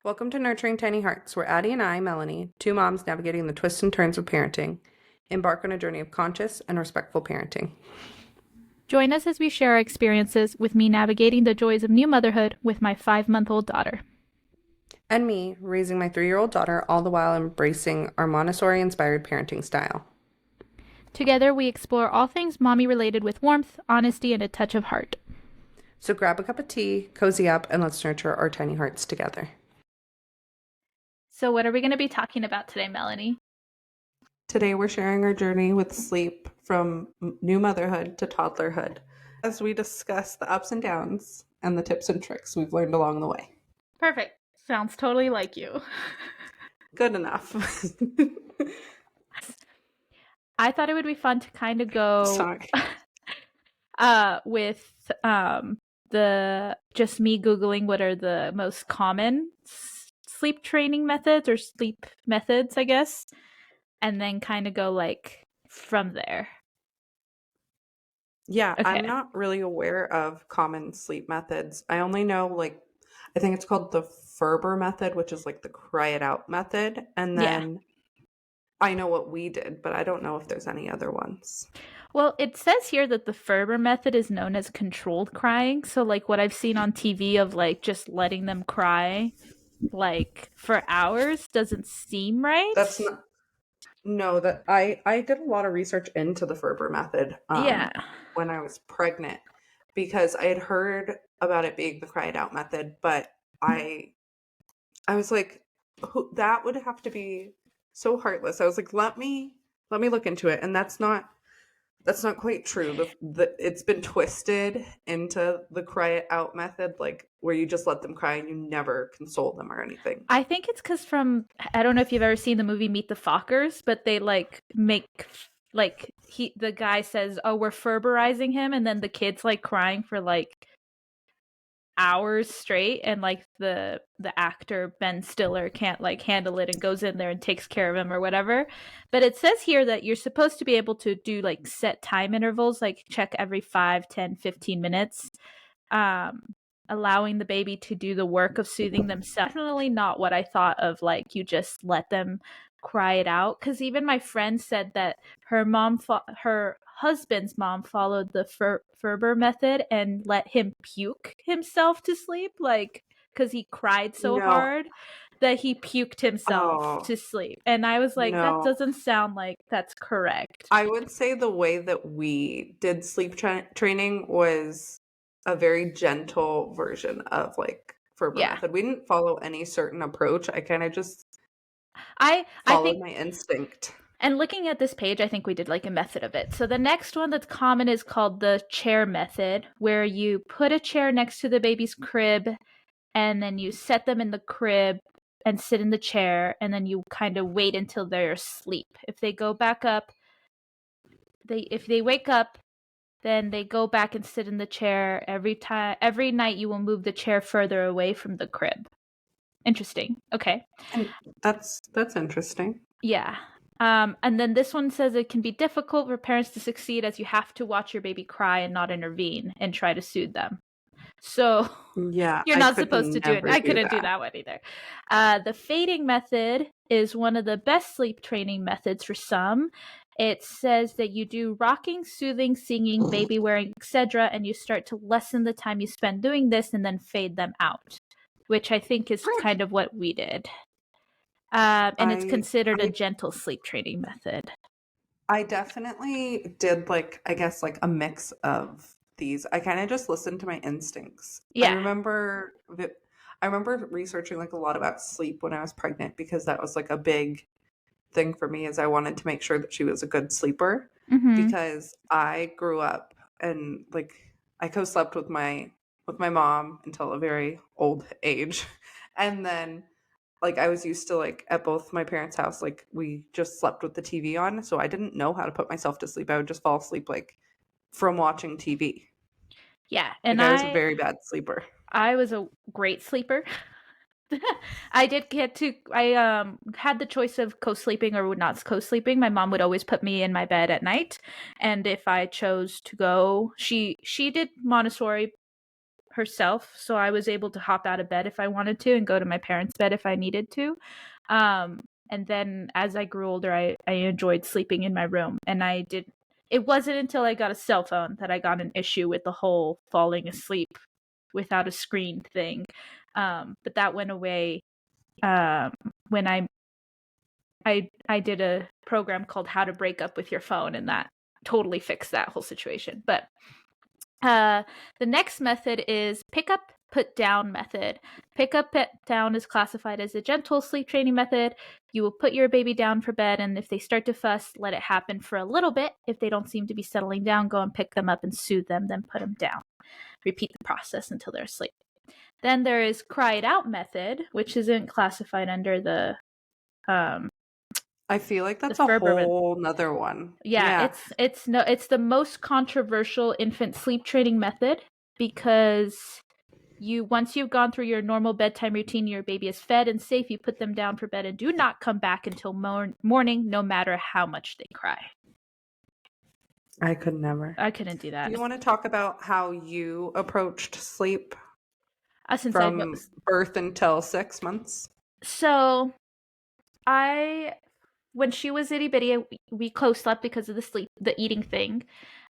Welcome to Nurturing Tiny Hearts, where Addie and I, Melanie, two moms navigating the twists and turns of parenting, embark on a journey of conscious and respectful parenting. Join us as we share our experiences with me navigating the joys of new motherhood with my 5-month-old daughter. And me, raising my 3-year-old daughter, all the while embracing our Montessori inspired parenting style. Together, we explore all things mommy related with warmth, honesty, and a touch of heart. So grab a cup of tea, cozy up, and let's nurture our tiny hearts together. So, what are we going to be talking about today, Melanie? Today, we're sharing our journey with sleep from new motherhood to toddlerhood as we discuss the ups and downs and the tips and tricks we've learned along the way. Perfect. Sounds totally like you. Good enough. I thought it would be fun to kind of go Sorry. with the just me Googling what are the most common sleep training methods or sleep methods, I guess, and then kind of go like from there. Yeah, Okay. I'm not really aware of common sleep methods. I only know I think it's called the Ferber method, which is like the cry it out method. And Yeah. then I know what we did, but I don't know if there's any other ones. Well, it says here that the Ferber method is known as controlled crying. So, like what I've seen on TV of like just letting them cry like for hours doesn't seem right. That's not No, that I did a lot of research into the Ferber method Yeah. when I was pregnant because I had heard about it being the cry it out method, but I was like, that would have to be so heartless. I was like, let me look into it, and that's not quite true. It's been twisted into the cry it out method, like where you just let them cry and you never console them or anything. I think it's because I don't know if you've ever seen the movie Meet the Fockers, but they like make like the guy says, "Oh, we're Ferberizing him," and then the kid's like crying for like hours straight, and like the actor Ben Stiller can't like handle it and goes in there and takes care of him or whatever. But it says here that you're supposed to be able to do like set time intervals, like check every 5, 10, 15 minutes, um allowing the baby to do the work of soothing themselves. Definitely not what I thought of, like you just let them cry it out, because even my friend said that her husband's mom followed the Ferber method and let him puke himself to sleep, like because he cried so No. hard that he puked himself Oh, to sleep. And I was like, that no. doesn't sound like that's correct. I would say the way that we did sleep training was a very gentle version of like Ferber Yeah. method. We didn't follow any certain approach. I kind of just I followed think, my instinct. and looking at this page, I think we did like a method of it. So the next one that's common is called the chair method, where you put a chair next to the baby's crib and then you set them in the crib and sit in the chair, and then you kind of wait until they're asleep. If they go back up, if they wake up, then they go back and sit in the chair. Every night you will move the chair further away from the crib. Interesting. Okay. And that's interesting. Yeah. And then this one says it can be difficult for parents to succeed as you have to watch your baby cry and not intervene and try to soothe them. So Yeah, you're I not could supposed to do it. never I do couldn't do that. that one either. The fading method is one of the best sleep training methods for some. It says that you do rocking, soothing, singing, baby wearing, etc., and you start to lessen the time you spend doing this and then fade them out, which I think is kind of what we did. And it's I considered a I gentle sleep training method. I definitely did I guess like a mix of these. I kind of just listened to my instincts. Yeah. I remember researching like a lot about sleep when I was pregnant because that was like a big thing for me is I wanted to make sure that she was a good sleeper Mm-hmm. because I grew up and like I co-slept with my mom until a very old age. And then like I was used to like at both my parents' house, like we just slept with the TV on, so I didn't know how to put myself to sleep. I would just fall asleep like from watching TV. Yeah. Like And I was a very bad sleeper. I was a great sleeper. I did get to I had the choice of co-sleeping or not co-sleeping. My mom would always put me in my bed at night, and if I chose to go, she did Montessori herself, so I was able to hop out of bed if I wanted to and go to my parents' bed if I needed to. And then as I grew older, I enjoyed sleeping in my room, and it wasn't until I got a cell phone that I got an issue with the whole falling asleep without a screen thing. But that went away when I did a program called How to Break Up with Your Phone, and that totally fixed that whole situation. But the next method is pick up, put down method. Pick up, put down is classified as a gentle sleep training method. You will put your baby down for bed, and if they start to fuss, let it happen for a little bit. If they don't seem to be settling down, go and pick them up and soothe them, then put them down. Repeat the process until they're asleep. Then there is cry it out method, which isn't classified under the I feel like that's a Ferber. whole nother one. Yeah, it's the most controversial infant sleep training method because once you've gone through your normal bedtime routine, your baby is fed and safe, you put them down for bed and do not come back until morning, no matter how much they cry. I could never. I couldn't do that. Do you want to talk about how you approached sleep Since from birth until 6 months? So when she was itty bitty, we co-slept because of the eating thing.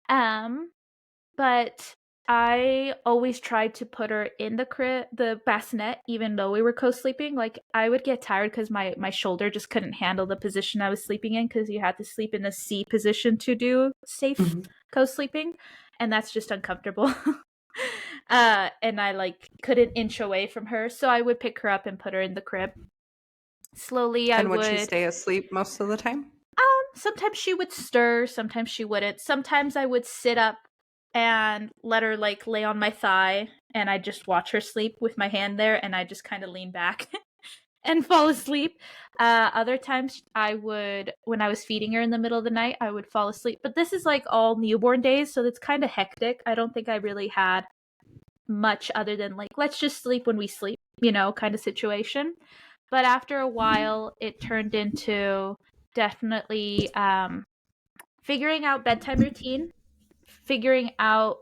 But I always tried to put her in the bassinet, even though we were co-sleeping. Like, I would get tired because my shoulder just couldn't handle the position I was sleeping in, because you had to sleep in a C position to do safe co-sleeping, and that's just uncomfortable. And I couldn't inch away from her, so I would pick her up and put her in the crib. Slowly, And would she stay asleep most of the time? Sometimes she would stir, sometimes she wouldn't. Sometimes I would sit up and let her lay on my thigh, and I just watch her sleep with my hand there, and I just kind of lean back and fall asleep. Other times when I was feeding her in the middle of the night, I would fall asleep. But this is all newborn days, so it's kind of hectic. I don't think I really had much other than let's just sleep when we sleep, kind of situation. But after a while, it turned into definitely figuring out bedtime routine, figuring out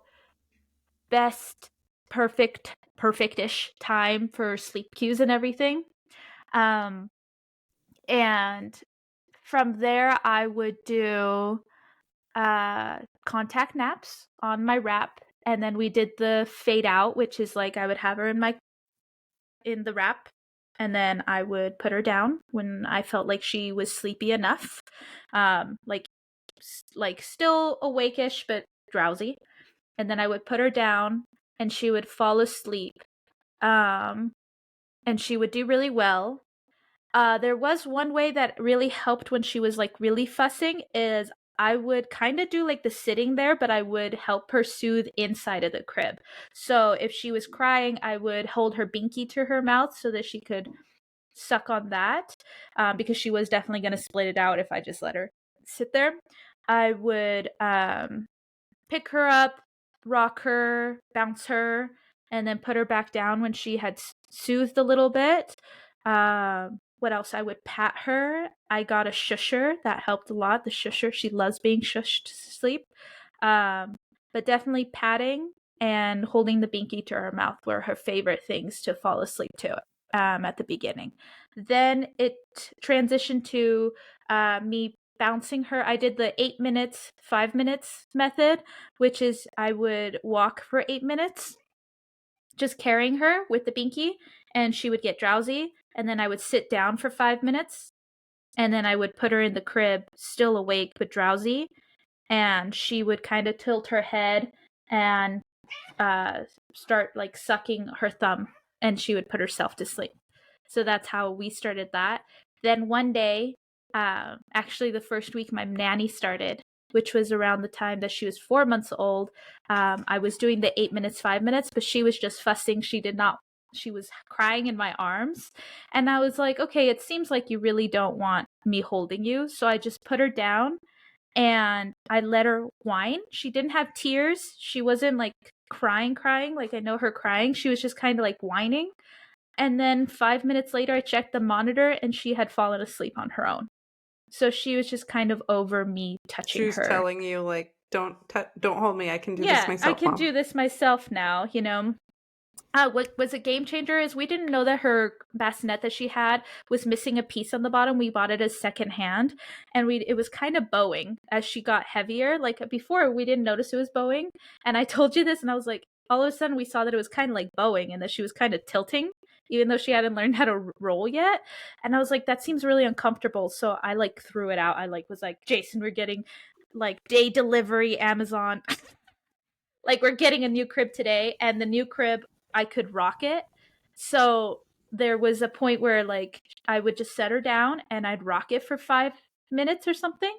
best perfect-ish time for sleep cues and everything. And from there, I would do contact naps on my wrap, and then we did the fade out, which is I would have her in the wrap, and then I would put her down when I felt like she was sleepy enough, still awake-ish but drowsy, and then I would put her down and she would fall asleep, and she would do really well. There was one way that really helped when she was really fussing, is I would kind of do the sitting there, but I would help her soothe inside of the crib. So if she was crying, I would hold her binky to her mouth so that she could suck on that, because she was definitely going to split it out if I just let her sit there. I would pick her up, rock her, bounce her, and then put her back down when she had soothed a little bit. What else? I would pat her. I got a shusher. That helped a lot. The shusher, she loves being shushed to sleep. But definitely patting and holding the binky to her mouth were her favorite things to fall asleep to at the beginning. Then it transitioned to me bouncing her. I did the 8 minutes, 5 minutes method, which is I would walk for 8 minutes, just carrying her with the binky, and she would get drowsy. And then I would sit down for 5 minutes, and then I would put her in the crib, still awake but drowsy, and she would kind of tilt her head and start sucking her thumb, and she would put herself to sleep. So that's how we started that. Then one day, actually the first week my nanny started, which was around the time that she was 4 months old, I was doing the 8 minutes, 5 minutes, but she was just fussing. She was crying in my arms, and I was like, okay, it seems like you really don't want me holding you. So I just put her down and I let her whine. She didn't have tears. She wasn't crying. I know her crying. She was just kind of whining. And then 5 minutes later, I checked the monitor and she had fallen asleep on her own. So she was just kind of over me touching her. She was telling you don't hold me. I can do this myself. Yeah, I can do this myself now, What was a game changer is we didn't know that her bassinet that she had was missing a piece on the bottom. We bought it as secondhand, and it was kind of bowing as she got heavier. Like before, we didn't notice it was bowing, and I told you this, and I was like, all of a sudden we saw that it was kind of like bowing, and that she was kind of tilting, even though she hadn't learned how to roll yet. And I was like, that seems really uncomfortable. So I like threw it out. I like was like, Jason, we're getting like day delivery Amazon. Like we're getting a new crib today, and the new crib I could rock it. So there was a point where like I would just set her down and I'd rock it for 5 minutes or something,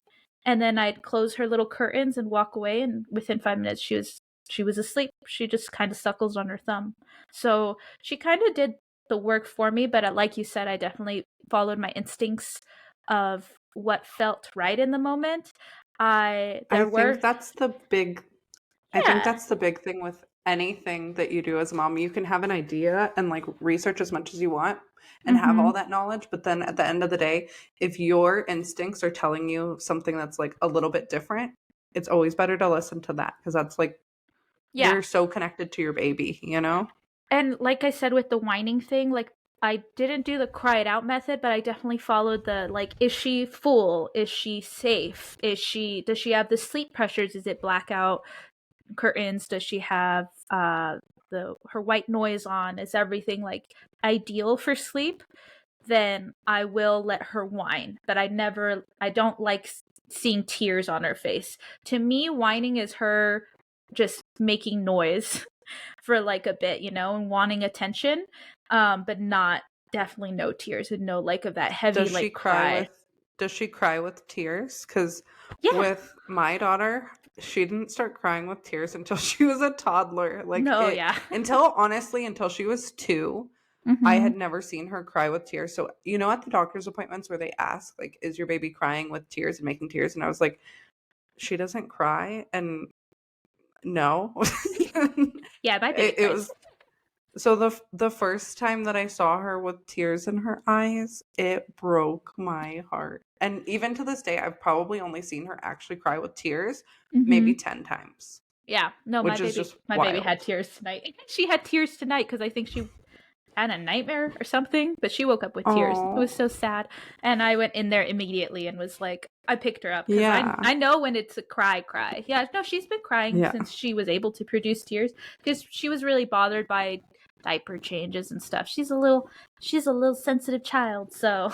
and then I'd close her little curtains and walk away, and within 5 minutes she was asleep. She just kind of suckles on her thumb. So she kind of did the work for me, but like you said, I definitely followed my instincts of what felt right in the moment. I I there think were that's the big I think Yeah. that's the big thing with anything that you do as a mom. You can have an idea and like research as much as you want and have all Mhm. that knowledge, but then at the end of the day, if your instincts are telling you something that's like a little bit different, it's always better to listen to that because that's like Yeah. you're so connected to your baby, you know? And like I said with the whining thing, like I didn't do the cry it out method, but I definitely followed the like, is she full? Is she safe? Does she have the sleep pressures? Is it blackout curtains? Does she have the her white noise on? Is everything like ideal for sleep? Then I will let her whine. But I don't like seeing tears on her face. To me, whining is her just making noise for like a bit, and wanting attention, but not definitely no tears and no like of that heavy Does she like cry cry. with does she cry with tears? Because Yeah, with my daughter, she didn't start crying with tears until she was a toddler. Like no, it yeah. until honestly, until she was 2, I Mm-hmm. had never seen her cry with tears. So, at the doctor's appointments where they ask, like, is your baby crying with tears and making tears? And I was like, she doesn't cry. And no. Yeah, my baby it cries. was so the first time that I saw her with tears in her eyes, it broke my heart. And even to this day, I've probably only seen her actually cry with tears Mm-hmm. maybe 10 times, Yeah, no, my which is baby just my baby had wild. tears tonight. She had tears tonight because I think she had a nightmare or something, but she woke up with tears. It Oh, was so sad. And I went in there immediately and was like, I picked her up because yeah. I know when it's a cry. Yeah, no, she's been crying Yeah. since she was able to produce tears because she was really bothered by diaper changes and stuff. She's a little sensitive child, so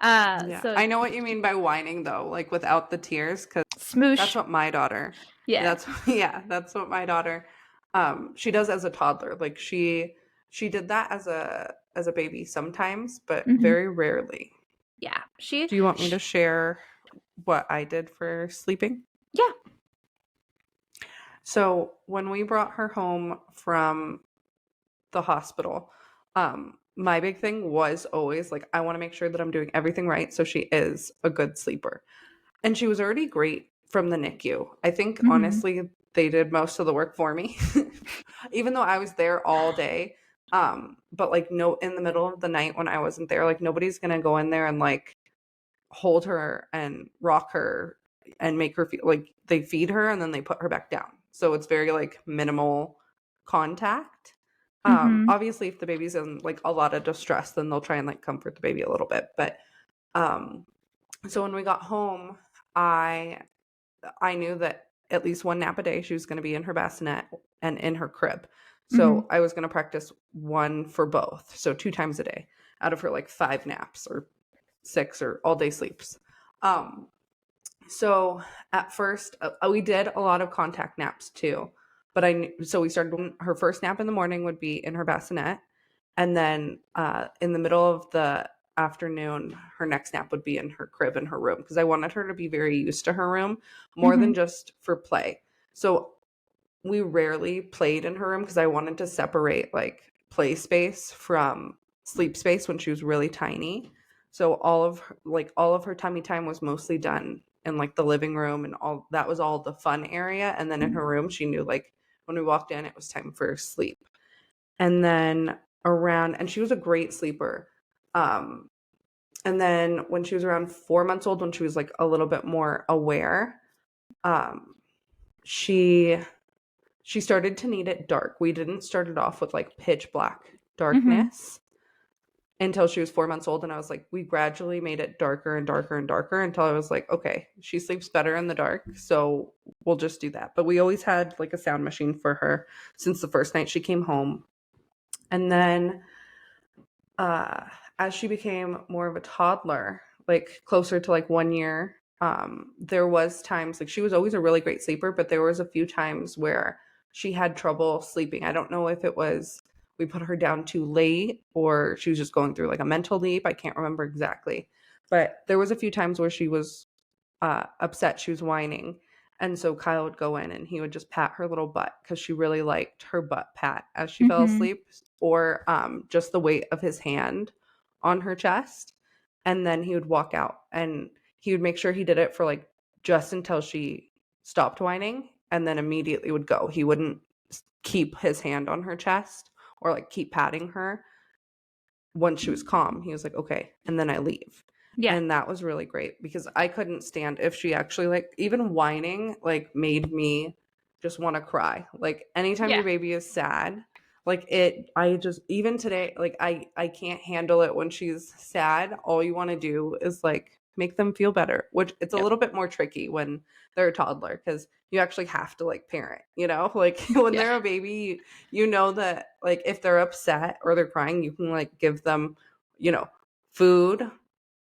Yeah. so I know what you mean by whining though, like without the tears, because that's smoosh. what my daughter Yeah. that's yeah, that's what my daughter she does as a toddler. Like she did that as a baby sometimes, but Hmm. very rarely. Yeah. She, Do you want me to she share what I did for sleeping? yeah. So, when we brought her home from the hospital, my big thing was always like I want to make sure that I'm doing everything right so she is a good sleeper. And she was already great from the NICU. I think Hmm. honestly they did most of the work for me. Even though I was there all day. But like no in the middle of the night when I wasn't there, like nobody's gonna go in there and like hold her and rock her and make her feel like they feed her and then they put her back down. So it's very like minimal contact. Hmm. Obviously if the baby's in like a lot of distress, then they'll try and like comfort the baby a little bit. But um so when we got home, I I knew that at least one nap a day she was going to be in her bassinet and in her crib. Hmm. So I was going to practice one for both. So 2 times a day out of her like 5 naps or 6 or all day sleeps. Um so at first we did a lot of contact naps too. But so we started her first nap in the morning would be in her bassinet, and then in the middle of the afternoon, her next nap would be in her crib in her room because I wanted her to be very used to her room more Hmm. than just for play. So we rarely played in her room because I wanted to separate like play space from sleep space when she was really tiny. So all of her tummy time was mostly done in like the living room and all that was all the fun area. And then in her room, she knew like when we walked in, it was time for sleep. And then and she was a great sleeper. Um, and then when she was around 4 months old, when she was like a little bit more aware, um, she she started to need it dark. We didn't start it off with like pitch black Mhm. darkness until she was 4 months old. And I was like, we gradually made it darker and darker and darker until I was like, okay, she sleeps better in the dark. So we'll just do that. But we always had like a sound machine for her since the first night she came home. And then uh, as she became more of a toddler, like closer to like 1 year, there was times like she was always a really great sleeper, but there was a few times where she had trouble sleeping. I don't know if it was we put her down too late or she was just going through like a mental leap. I can't remember exactly, but there was a few times where she was upset. She was whining. And so Kyle would go in and he would just pat her little butt because she really liked her butt pat as she fell Mhm. asleep, or just the weight of his hand on her chest. And then he would walk out and he would make sure he did it for like just until she stopped whining and then immediately would go. He wouldn't keep his hand on her chest or like keep patting her once she was calm. He was like, okay, and then I leave. Yeah. And that was really great because I couldn't stand if she actually like even whining like made me just want to cry. Like anytime Yeah. your baby is sad, like it I just even today like I can't handle it when she's sad. All you want to do is like make them feel better, which it's a Yep. little bit more tricky when they're a toddler cuz you actually have to like parent, you know? Like when Yeah. they're a baby, you know that like if they're upset or they're crying, you can like give them, you know, food,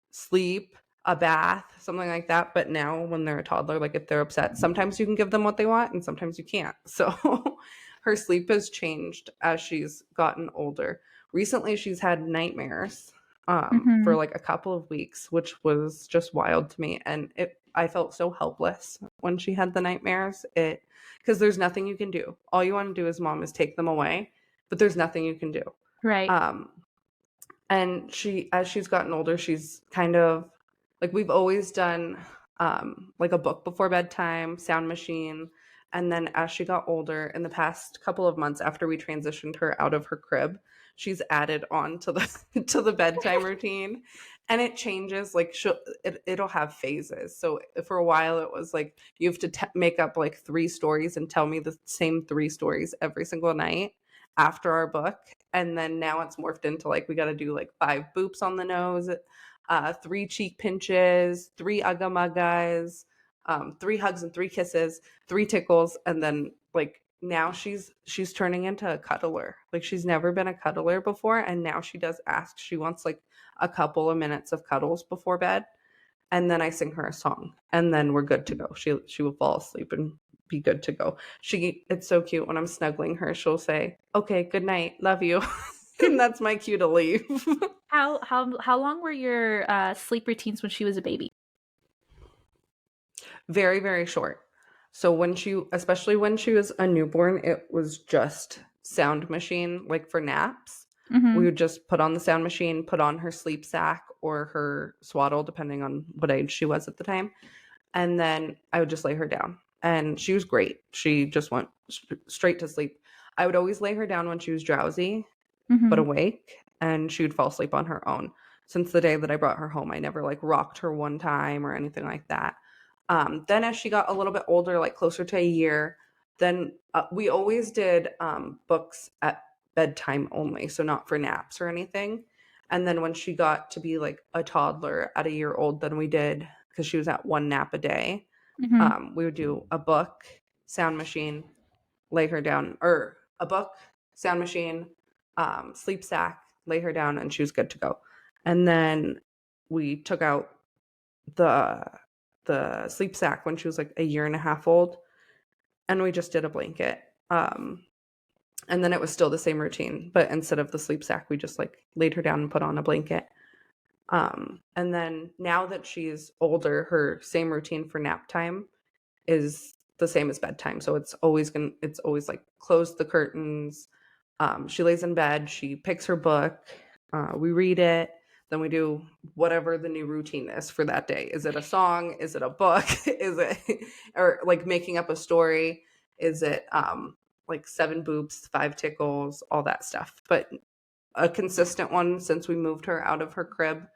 sleep, a bath, something like that. But now when they're a toddler, like if they're upset, sometimes you can give them what they want and sometimes you can't. So her sleep has changed as she's gotten older. Recently she's had nightmares for Mhm. like a couple of weeks, which was just wild to me. And it I felt so helpless when she had the nightmares. It because there's nothing you can do. All you want to do as mom is take them away, but there's nothing you can do. Right. Um, and as she's gotten older, she's kind of like we've always done like a book before bedtime, sound machine. And then as she got older, in the past couple of months after we transitioned her out of her crib, she's added on to the to the bedtime routine. And it changes like it'll have phases. So for a while it was like you have to make up like 3 stories and tell me the same 3 stories every single night after our book. And then now it's morphed into like we got to do like 5 boops on the nose, 3 cheek pinches, 3 ugga muggas, 3 hugs and 3 kisses, 3 tickles, and then like now she's turning into a cuddler. Like she's never been a cuddler before, and now she does ask. She wants like a couple of minutes of cuddles before bed, and then I sing her a song, and then we're good to go. She will fall asleep and be good to go. It's so cute when I'm snuggling her. She'll say, "Okay, good night, love you," and that's my cue to leave. How long were your sleep routines when she was a baby? Very, very short. So especially when she was a newborn, it was just sound machine, like for naps. We Mhm. would just put on the sound machine, put on her sleep sack or her swaddle, depending on what age she was at the time. And then I would just lay her down. And she was great. She just went straight to sleep. I would always lay her down when she was drowsy, but Mhm. awake, and she would fall asleep on her own. Since the day that I brought her home, I never like rocked her one time or anything like that. Then as she got a little bit older, like closer to a year, then we always did books at bedtime only, so not for naps or anything. And then when she got to be like a toddler at a year old, then we did because she was at 1 nap a day. Mhm. We would do a book, sound machine, lay her down, or a book, sound machine, sleep sack, lay her down, and she was good to go. And then we took out the sleep sack when she was like a year and a half old, and we just did a blanket. And then it was still the same routine, but instead of the sleep sack, we just like laid her down and put on a blanket. And then now that she's older, her same routine for nap time is the same as bedtime. So it's always like close the curtains. She lays in bed, she picks her book, we read it, then we do whatever the new routine is for that day. Is it a song? Is it a book? Is it or like making up a story? Is it like 7 boops, 5 tickles, all that stuff. But a consistent one since we moved her out of her crib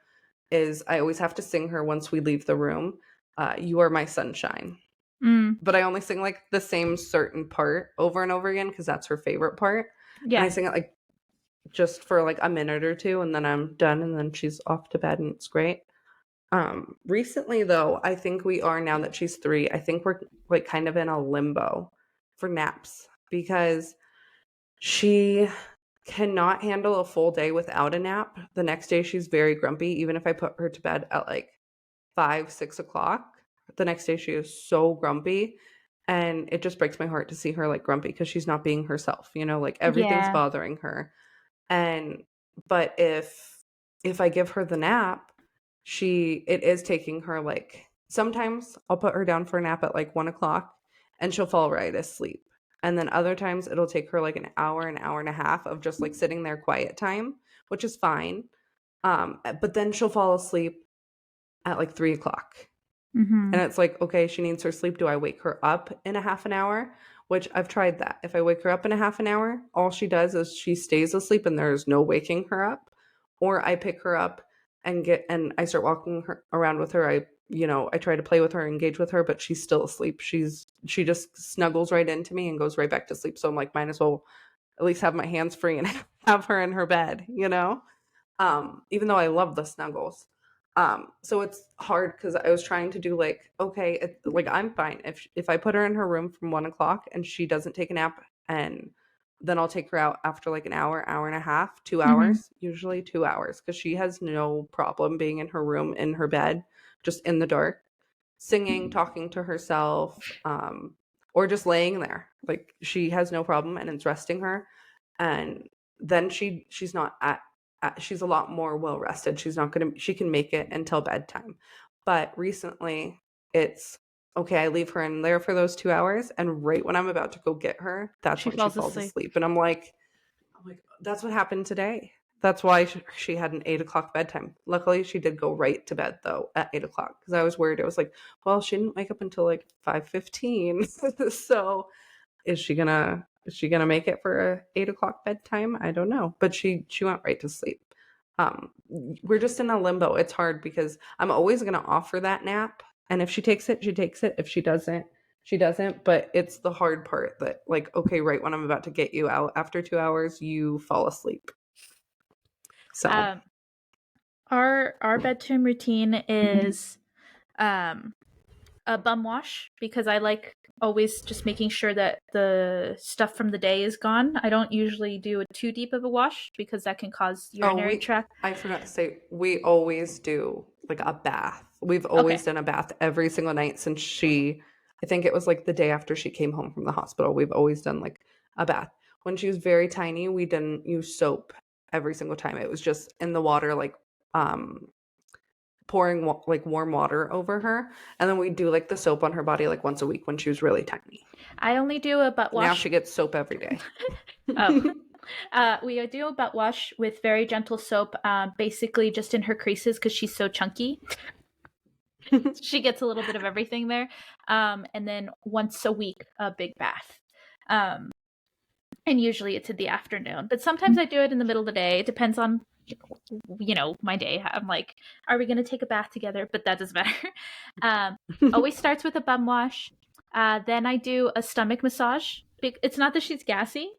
is I always have to sing her once we leave the room. You are my sunshine. but I only sing like the same certain part over and over again because that's her favorite part. And I Yeah. sing it like just for like a minute or two and then I'm done and then she's off to bed and it's great. Recently though, I think we are now that she's 3, I think we're like kind of in a limbo for naps because she cannot handle a full day without a nap. The next day she's very grumpy, even if I put her to bed at like 5, 6 o'clock. The next day she is so grumpy. And it just breaks my heart to see her like grumpy because she's not being herself, like everything's Yeah. bothering her. And but if I give her the nap, it is taking her like sometimes I'll put her down for a nap at like 1 o'clock and she'll fall right asleep. And then other times it'll take her like an hour and a half of just like sitting there quiet time, which is fine. But then she'll fall asleep at like 3 o'clock. Mm-hmm. And it's like, okay, she needs her sleep. Do I wake her up in a half an hour? Which I've tried that. If I wake her up in a half an hour, all she does is she stays asleep and there's no waking her up. Or I pick her up and I start walking her around with her. I try to play with her, engage with her, but she's still asleep. She just snuggles right into me and goes right back to sleep. So I'm like, might as well at least have my hands free and have her in her bed. Even though I love the snuggles. So it's hard because I was trying to do like, okay, like I'm fine if I put her in her room from 1 o'clock and she doesn't take a nap, and then I'll take her out after like an hour, hour and a half, two Mm-hmm. hours, usually 2 hours, because she has no problem being in her room, in her bed, just in the dark, singing, talking to herself, or just laying there. Like she has no problem, and it's resting her, and then she's not she's a lot more well rested. She can make it until bedtime. But recently it's okay, I leave her in there for those 2 hours and right when I'm about to go get her, that's She when she falls falls asleep. asleep. And I'm like, that's what happened today. That's why she had an 8 o'clock bedtime. Luckily, she did go right to bed though at 8 o'clock because I was worried. I was like, well, she didn't wake up until like 5:15, so is she gonna make it for a 8 o'clock bedtime? I don't know, but she went right to sleep. We're just in a limbo. It's hard because I'm always gonna offer that nap, and if she takes it, she takes it. If she doesn't, she doesn't. But it's the hard part that like, okay, right when I'm about to get you out after 2 hours, you fall asleep. So Um, our bedtime routine is um a bum wash because I like always just making sure that the stuff from the day is gone. I don't usually do a too deep of a wash because that can cause oh, urinary tract. I forgot to say, we always do like a bath. We've Okay. always done a bath every single night since I think it was like the day after she came home from the hospital. We've always done like a bath. When she was very tiny, we didn't use soap every single time. It was just in the water, like um, pouring like warm water over her. And then we do like the soap on her body like once a week when she was really tiny. I only do a butt Now wash. she gets soap every day. Oh. We do a butt wash with very gentle soap, basically just in her creases because she's so chunky. She gets a little bit of everything there. And then once a week, a big bath. Um, and usually it's in the afternoon, but sometimes I do it in the middle of the day. It depends on my day. I'm like, are we gonna take a bath together? But that doesn't matter. um, Always starts with a bum wash. Then I do a stomach massage. It's not that she's gassy.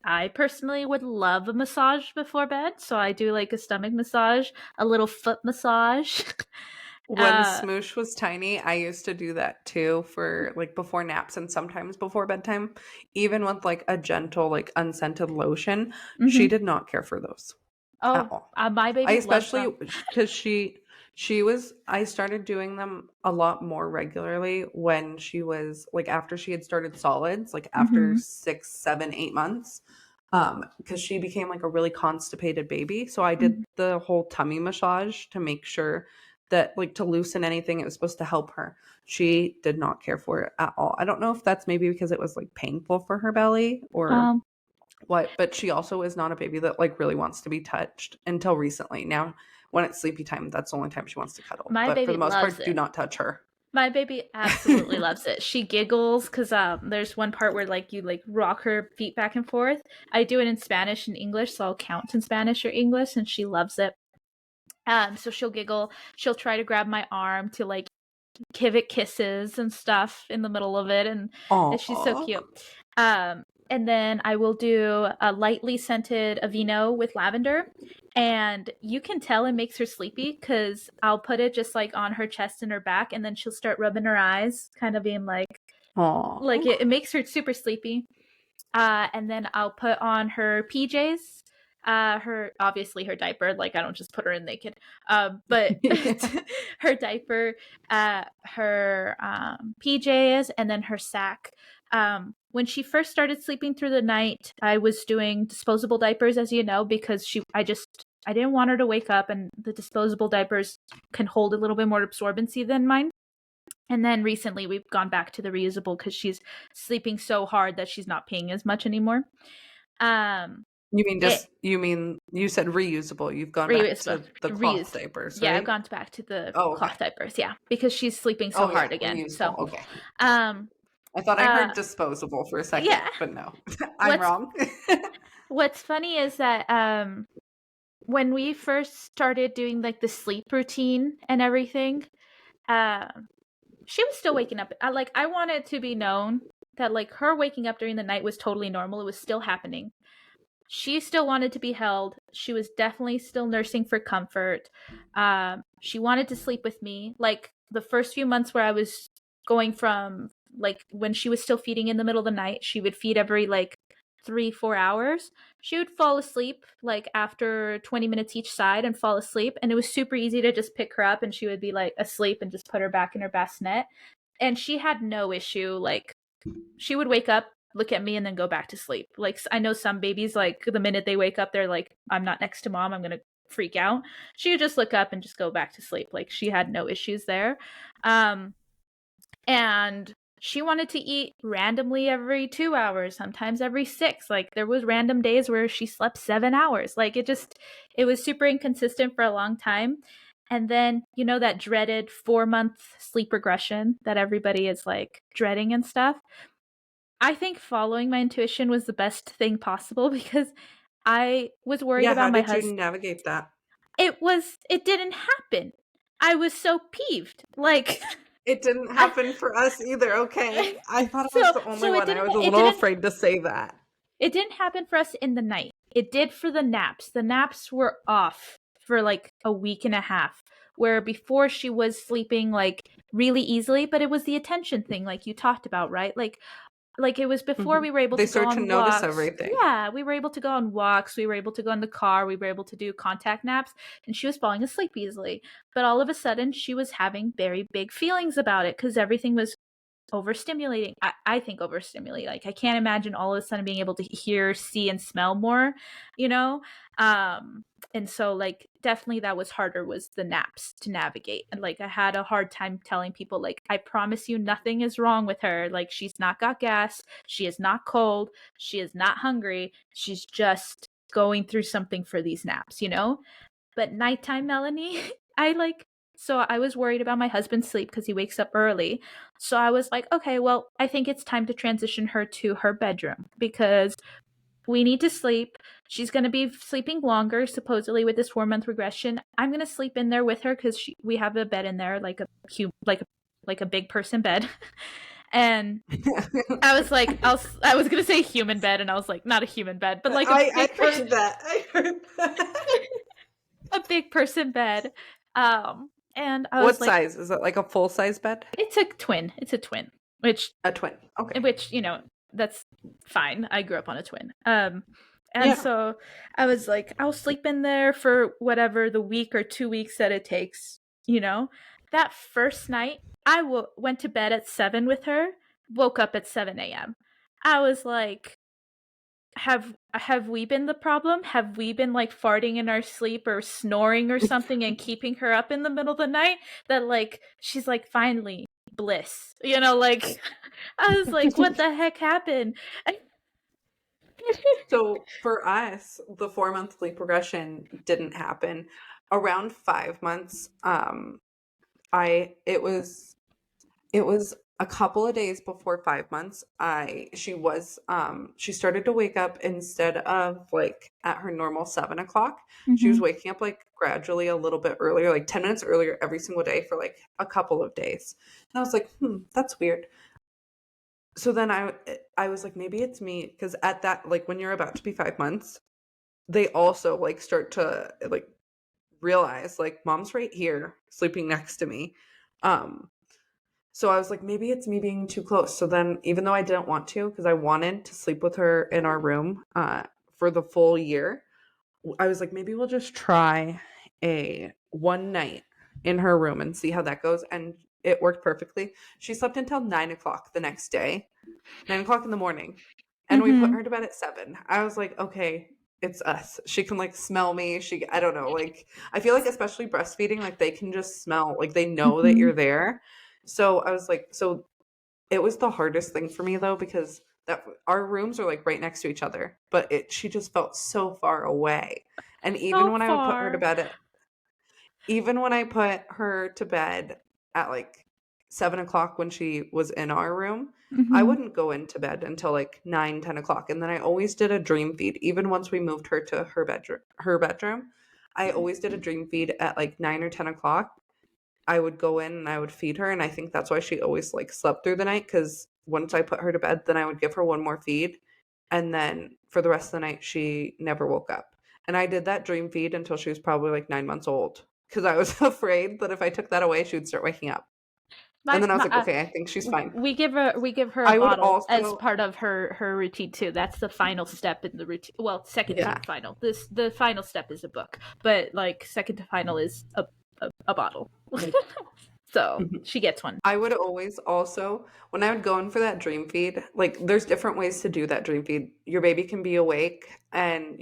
I personally would love a massage before bed, so I do like a stomach massage, a little foot massage. When uh Smoosh was tiny, I used to do that too for like before naps and sometimes before bedtime, even with like a gentle, like unscented lotion. She mhm. did not care for those at Oh, all. my I baby loves especially them. because I started doing them a lot more regularly when she was like after she had started solids, like after Mhm. 6, 7, 8 months. Because she became like a really constipated baby. So I did Mhm. the whole tummy massage to make sure that like to loosen anything it was supposed to help her. She did not care for it at all. I don't know if that's maybe because it was like painful for her belly or Um, what, but she also is not a baby that like really wants to be touched until recently. Now, when it's sleepy time, that's the only time she wants to cuddle. my But for baby the most loves part, do it. not touch her. My baby absolutely loves it. She giggles because there's one part where like you like rock her feet back and forth. I do it in Spanish and English, so I'll count in Spanish or English, and she loves it. So she'll giggle. She'll try to grab my arm to like give it kisses and stuff in the middle of it, and she's so Aw. cute. And then I will do a lightly scented Aveeno with lavender, and you can tell it makes her sleepy because I'll put it just like on her chest and her back, and then she'll start rubbing her eyes, kind of being Aw. like it makes her super sleepy. And then I'll put on her PJs, her obviously her diaper. Like I don't just put her in naked, but her diaper, her PJs, and then her sack. When she first started sleeping through the night, I was doing disposable diapers, as you know, because I didn't want her to wake up, and the disposable diapers can hold a little bit more absorbency than mine. And then recently we've gone back to the reusable because she's sleeping so hard that she's not peeing as much anymore. Um, it You mean you said reusable. You've gone back reusable, to the cloth diapers, yeah, I've right? gone back to the Oh, okay. cloth diapers, yeah, because she's sleeping so Oh yeah, hard again. So, reusable. Okay. um, I thought I uh, heard disposable for a second, yeah. but no. I'm What's wrong. What's funny is that when we first started doing like the sleep routine and everything, um she was still waking up. I wanted to be known that like her waking up during the night was totally normal. It was still happening. She still wanted to be held. She was definitely still nursing for comfort. She wanted to sleep with me. Like the first few months where I was going from like when she was still feeding in the middle of the night, she would feed every like 3-4 hours. She would fall asleep like after 20 minutes each side and fall asleep. And it was super easy to just pick her up and she would be like asleep and just put her back in her bassinet. And she had no issue. Like she would wake up, look at me, and then go back to sleep. Like I know some babies, like the minute they wake up, they're like, I'm not next to mom, I'm gonna freak out. She would just look up and just go back to sleep. Like she had no issues there. Um, and she wanted to eat randomly every 2 hours, sometimes every six. Like there was random days where she slept 7 hours. Like it was super inconsistent for a long time. And then, you know, that dreaded 4 month sleep regression that everybody is like dreading and stuff. I think following my intuition was the best thing possible because I was worried Yeah, how about my did you husband. navigate that? It didn't happen. I was so peeved. Like It didn't I, happen for us either, okay. I thought I was so the only so one. I was a little afraid to say that. it didn't happen for us in the night. It did for the naps. The naps were off for like a week and a half, where before she was sleeping like really easily, but it was the attention thing like you talked about, right? Like it was before Mhm. we were able They to go start to on notice walks. everything. Yeah, we were able to go on walks. We were able to go in the car. We were able to do contact naps, and she was falling asleep easily. But all of a sudden, she was having very big feelings about it because everything was overstimulating. I think overstimulating. Like I can't imagine all of a sudden being able to hear, see, and smell more, you know? Um, and so like definitely that was harder was the naps to navigate. And like I had a hard time telling people like I promise you nothing is wrong with her. Like she's not got gas, she is not cold, she is not hungry, she's just going through something for these naps, you know? But nighttime Melanie, I like so I was worried about my husband's sleep because he wakes up early. So I was like, okay, well, I think it's time to transition her to her bedroom because we need to sleep. She's going to be sleeping longer, supposedly with this 4 month regression. I'm going to sleep in there with her because we have a bed in there, like like a big person bed. And I was like, I was going to say human bed, and I was like, not a human bed, but like a I big person, heard that. I heard that. a big person bed. And I was What like, size? Is it like a full size bed? it's a twin. It's a twin, which A twin. Okay. you know that's fine. I grew up on a twin. And Yeah. so I was like, I'll sleep in there for whatever the week or 2 weeks that it takes. You know, that first night went to bed at 7 with her, woke up at 7 a.m. I was like, have we been the problem? Have we been like farting in our sleep or snoring or something and keeping her up in the middle of the night? That like she's like finally bliss, you know? Like I was like, what the heck happened? So for us, the 4 month sleep progression didn't happen. Around 5 months, I it was a couple of days before 5 months, she started to wake up instead of like at her normal 7 o'clock. She was Mhm. waking up like gradually a little bit earlier, like 10 minutes earlier every single day for like a couple of days. And I was like, that's weird. So then I was like, maybe it's me, because at that, like when you're about to be 5 months, they also like start to like realize like mom's right here sleeping next to me. Um so I was like, maybe it's me being too close. So then, even though I didn't want to, because I wanted to sleep with her in our room for the full year, I was like, maybe we'll just try a one night in her room and see how that goes. And it worked perfectly. She slept until 9 o'clock the next day, 9 o'clock in the morning. And we put Mhm. her to bed at 7. I was like, okay, it's us. She can like smell me. I don't know. Like, I feel like, especially breastfeeding, like they can just smell, like they know that Mhm. you're there. So I was like, so it was the hardest thing for me though, because that our rooms are like right next to each other, but she just felt so far away. And So far. even when I put her to bed at like 7 o'clock when she was in our room, I Mhm. wouldn't go into bed until like 9, 10 o'clock. And then I always did a dream feed. Even once we moved her to her bedroom, I always did a dream feed at like 9 or 10 o'clock. I would go in and I would feed her, and I think that's why she always like slept through the night, because once I put her to bed, then I would give her one more feed, and then for the rest of the night she never woke up. And I did that dream feed until she was probably like 9 months old, because I was afraid that if I took that away, she would start waking up. And My, then I was my like, okay, I think she's fine. we give her a I would bottle as also, part of her routine too. That's the final step in the routine. Well, second to yeah. final. The final step is a book, but like second to final is a bottle. So she gets one. I would always also, when I would go in for that dream feed, like there's different ways to do that dream feed. Your baby can be awake and,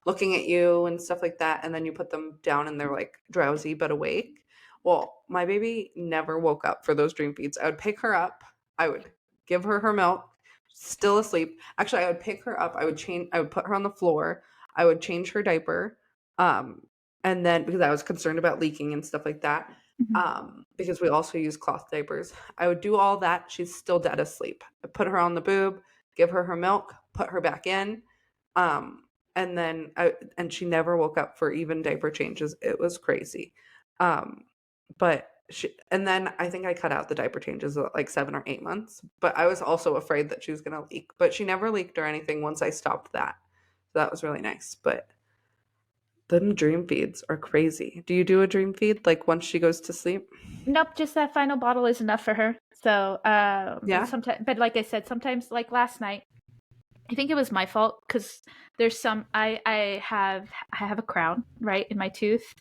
looking at you and stuff like that. And then you put them down and they're like drowsy but awake. Well, my baby never woke up for those dream feeds. I would pick her up. I would give her her milk, still asleep. Actually, I would pick her up. I would put her on the floor. I would change her diaper. Um, and then because I was concerned about leaking and stuff like that, Mhm. because we also use cloth diapers. I would do all that. She's still dead asleep. I put her on the boob, give her her milk, put her back in, um, and she never woke up for even diaper changes. It was crazy, um, and then I think I cut out the diaper changes at like 7 or 8 months. But I was also afraid that she was gonna leak. But she never leaked or anything once I stopped that. So that was really nice. But them dream feeds are crazy. Do you do a dream feed like once she goes to sleep? Nope, just that final bottle is enough for her. So, Yeah. sometimes, but like I said, sometimes, like last night, I think it was my fault because there's some I have a crown right in my tooth,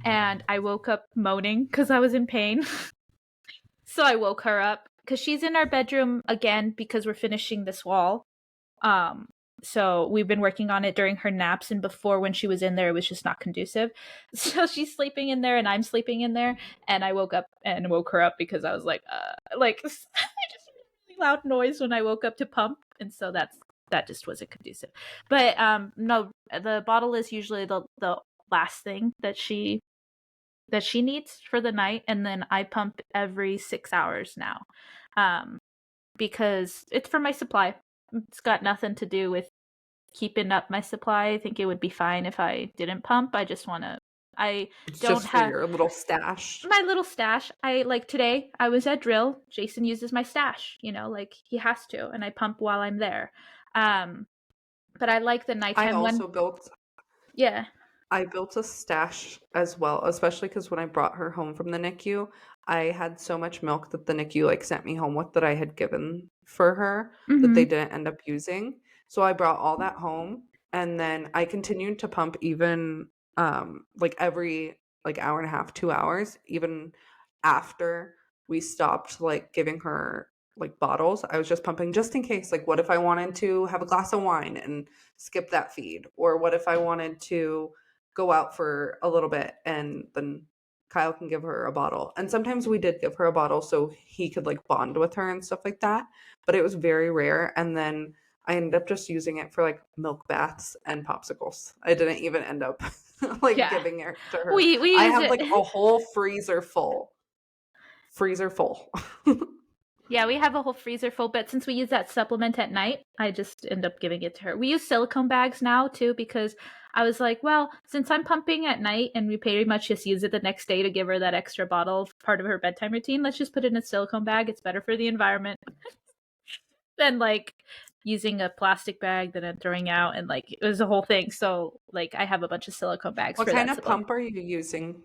and I woke up moaning because I was in pain. So I woke her up because she's in our bedroom again because we're finishing this wall. Um, so we've been working on it during her naps, and before when she was in there, it was just not conducive. So she's sleeping in there, and I'm sleeping in there, and I woke up and woke her up because I was like I just made a really loud noise when I woke up to pump, and so that just wasn't conducive. But no, the bottle is usually the last thing that she needs for the night, and then I pump every 6 hours now. Um, because it's for my supply. It's got nothing to do with keeping up my supply. I think it would be fine if I didn't pump. I just want to. I It's don't just for have your little stash. my little stash. I like today. I was at drill. Jason uses my stash. Like he has to, and I pump while I'm there. Um, but I like the I nighttime one. also built Yeah. I built a stash as well, especially because when I brought her home from the NICU, I had so much milk that the NICU like sent me home with that I had given for her that they Mm-hmm. didn't end up using. So I brought all that home, and then I continued to pump even like every like hour and a half, 2 hours, even after we stopped like giving her like bottles. I was just pumping just in case. Like, what if I wanted to have a glass of wine and skip that feed? Or what if I wanted to go out for a little bit and then Kyle can give her a bottle. And sometimes we did give her a bottle so he could like bond with her and stuff like that, but it was very rare. And then I ended up just using it for like milk baths and popsicles. I didn't even end up like Yeah. giving it to her. We I use have it. like a whole freezer full. Freezer full. Yeah, we have a whole freezer full, but since we use that supplement at night, I just end up giving it to her. We use silicone bags now too because I was like, well, since I'm pumping at night and we pretty much just use it the next day to give her that extra bottle part of her bedtime routine, let's just put it in a silicone bag. It's better for the environment than like using a plastic bag that I'm throwing out, and like it was a whole thing. So like I have a bunch of silicone bags What for kind that of supplement. pump are you using?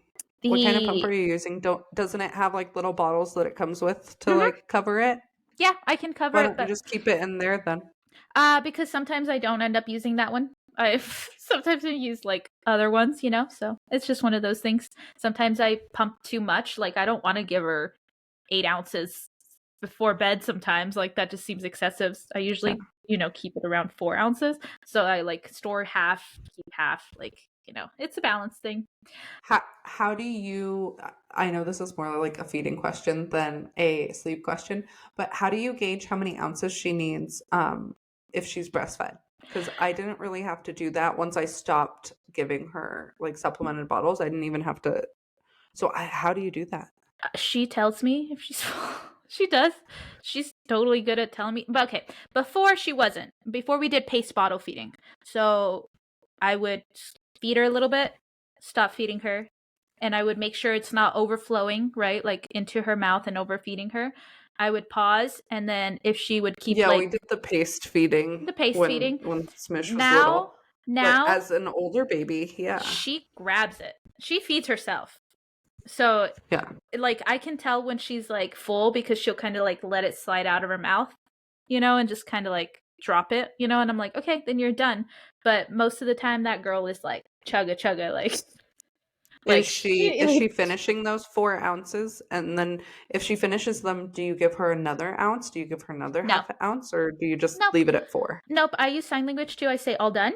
What kind of pump The are you using? Doesn't it have like little bottles that it comes with to Mhm. like cover it? Yeah, I can cover Why it, don't you but just keep it in there then? because sometimes I don't end up using that one. I sometimes I use like other ones, so it's just one of those things. Sometimes I pump too much. Like I don't want to give her 8 ounces before bed sometimes. Like that just seems excessive. I Yeah. usually, keep it around 4 ounces. So I like store half, keep half, like, it's a balance thing. How do you, I know this is more like a feeding question than a sleep question, but how do you gauge how many ounces she needs if she's breastfed? Because I didn't really have to do that once I stopped giving her like supplemented bottles. I didn't even have to. So how do you do that? She tells me if she's full. She does. She's totally good at telling me. But okay, before she wasn't. Before we did paste bottle feeding. So I would feed her a little bit, stop feeding her, and I would make sure it's not overflowing, right? Like into her mouth and overfeeding her. I would pause, and then if she would keep Yeah, we like did the paste feeding the paste when feeding, Smish was now little. But now as an older baby, yeah. she grabs it. She feeds herself. So Yeah. like I can tell when she's like full because she'll kind of like let it slide out of her mouth, and just kind of like drop it, and I'm like, okay, then you're done. But most of the time that girl is like chugga chugga, like Is like, she like finishing those 4 ounces? And then if she finishes them, do you give her another ounce? Do you give her another no, half ounce, or do you just nope, leave it at 4? nope. I use sign language too. I say all done,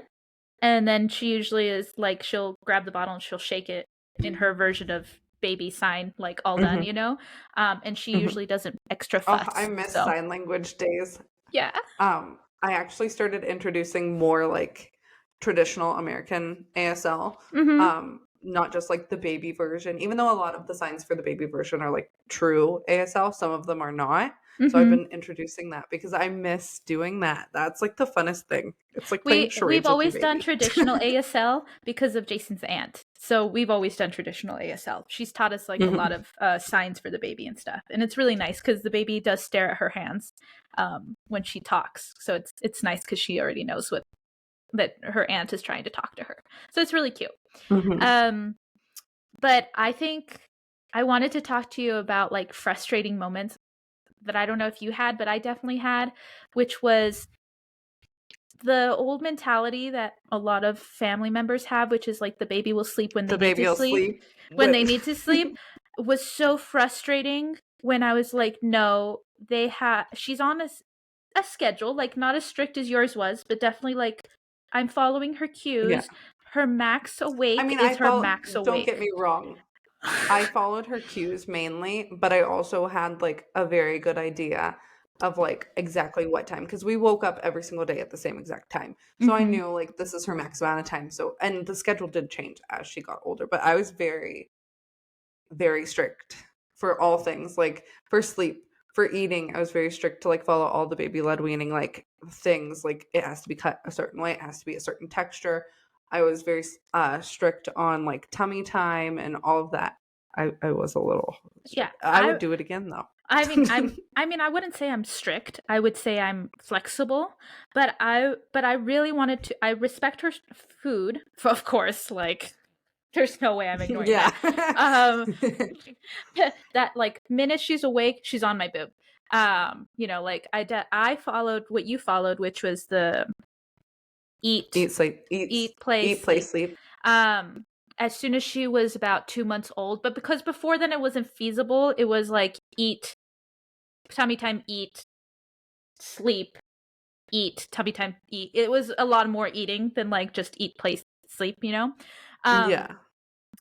and then she usually is like she'll grab the bottle and she'll shake it in her version of baby sign, like all done, Hmm. and she Hmm. usually doesn't extra Oh, I fuss. miss So sign language days. yeah. I actually started introducing more like traditional American ASL, Mm-hmm. not just like the baby version, even though a lot of the signs for the baby version are like true ASL, some of them are not. So I've Mm-hmm. been introducing that because I miss doing that. That's like the funnest thing. It's like playing We've charades with your always done baby. traditional ASL because of Jason's aunt. So we've always done traditional ASL. She's taught us like a lot Mhm. of signs for the baby and stuff, and it's really nice because the baby does stare at her hands when she talks. So it's nice because she already knows what that her aunt is trying to talk to her. So it's really cute. Mhm. Um, but I think I wanted to talk to you about like frustrating moments that I don't know if you had, but I definitely had, which was the old mentality that a lot of family members have, which is like the baby will sleep when they The need baby to will sleep, sleep when was so frustrating when I was like, no, she's on a schedule, like not as strict as yours was, but definitely like I'm following her Yeah. cues. Her max I awake mean, is her max don't get awake. me wrong. I followed her cues mainly, but I also had like a very good idea of like exactly what time because we woke up every single day at the same exact time. So I Mm-hmm. knew like this is her max amount of time. So and the schedule did change as she got older, but I was very very strict for all things like for sleep, for eating. I was very strict to like follow all the baby led weaning like things like it has to be cut a certain way, it has to be a certain texture. I was very strict on like tummy time and all of that. I was a little Yeah, strict. I would do it again though. I wouldn't say I'm strict. I would say I'm flexible, but I really wanted to I respect her food, of course, like there's no way I'm ignoring Yeah. that. Um that like minute she's awake, she's on my boob. Like I followed what you followed, which was the eat Eat, sleep, eat, play, play, sleep. sleep. Um, as soon as she was about 2 months old, but because before then it wasn't feasible, it was like eat, tummy time, eat, sleep, eat, tummy time, eat. It was a lot more eating than like just eat, play, sleep. Um, Yeah.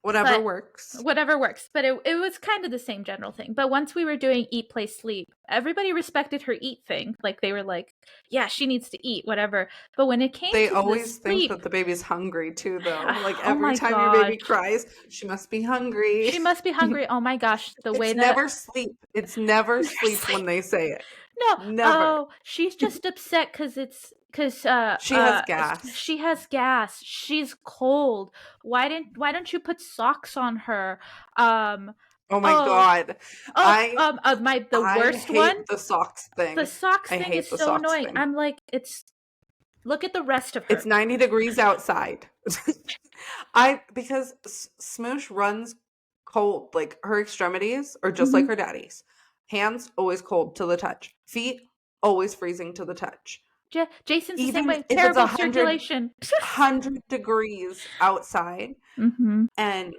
Whatever But works. whatever works. But it was kind of the same general thing. But once we were doing eat, play, sleep, everybody respected her eat thing. Like they were like, yeah, she needs to eat, whatever. But when it came They to the always think sleep, that the baby's hungry too, though. Like oh every my time your baby gosh, cries, she must be hungry. she must be hungry. Oh my gosh, the way It's that never sleep. It's never sleep when sleep. they say it. No, Never. oh, she's just upset because because She has gas. she has gas. She's cold. Why don't you put socks on her? Um, Oh my oh, God. oh, I the I worst one. hate the socks The thing. socks I thing is hate the so socks annoying. thing. I'm like, look at the rest of It's her. 90 degrees outside. Because Smoosh runs cold. Like her extremities are just like Hmm. her daddy's. Hands always cold to the touch. Feet always freezing to the touch. Jason's the same Even way. if it's Terrible 100 circulation. 100 degrees outside Hmm. and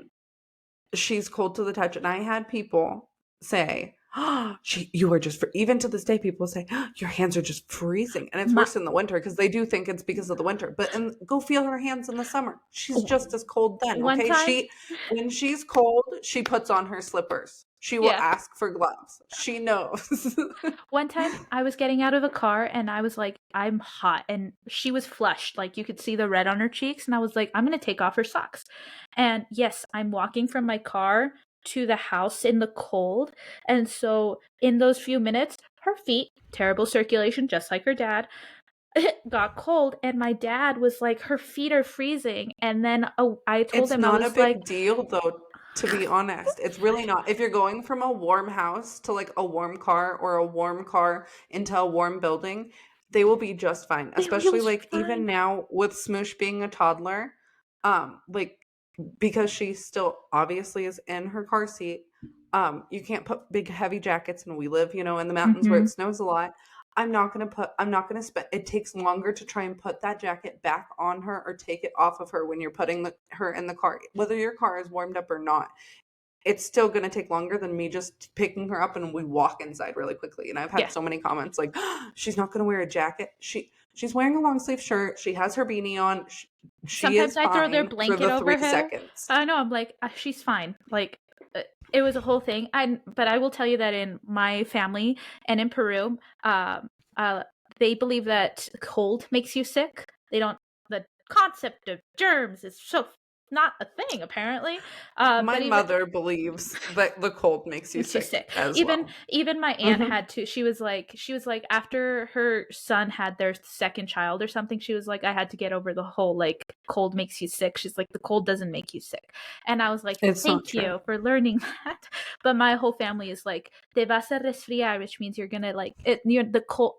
she's cold to the touch. And I had people say, "Oh, you are just even to this day, people say, oh, your hands are just freezing." And it's My, worse in the winter because they do think it's because of the winter. But go feel her hands in the summer. She's just as cold then. one Okay. time, When she's cold, she puts on her slippers. She will yeah. ask for gloves. She knows. One time I was getting out of a car and I was like, I'm hot. And she was flushed. Like you could see the red on her cheeks. And I was like, I'm going to take off her socks. And yes, I'm walking from my car to the house in the cold. And so in those few minutes, her feet, terrible circulation, just like her dad, got cold. And my dad was like, her feet are freezing. And then I told It's him, I not a was like, big deal though, to be honest. It's really not. If you're going from a warm house to like a warm car or a warm car into a warm building, they will be just fine. it Especially was like even fine. now with Smoosh being a toddler, like because she still obviously is in her car seat. You can't put big heavy jackets and we live, in the mountains where Mm-hmm. it snows a lot. I'm not gonna spend it takes longer to try and put that jacket back on her or take it off of her when you're putting her in the car. Whether your car is warmed up or not, it's still gonna take longer than me just picking her up and we walk inside really quickly. And I've had Yeah. so many comments like, she's not gonna wear a jacket. She's wearing a long sleeve shirt. She has her beanie on. She Sometimes is I throw their fine for blanket the over three her. seconds. I know. I'm like, she's fine. Like, it was a whole thing. But I will tell you that in my family and in Peru, uh, they believe that cold makes you sick. They don't. The concept of germs is so not a thing apparently. My But even mother believes that the cold makes you makes you sick sick. as Even well. even my aunt Mhm. had to. She was like after her son had their second child or something. She was like, I had to get over the whole like cold makes you sick. She's like, the cold doesn't make you sick, and I was like, It's not thank true. you for learning that. But my whole family is like, te vas a resfriar, which means you're gonna like it. The cold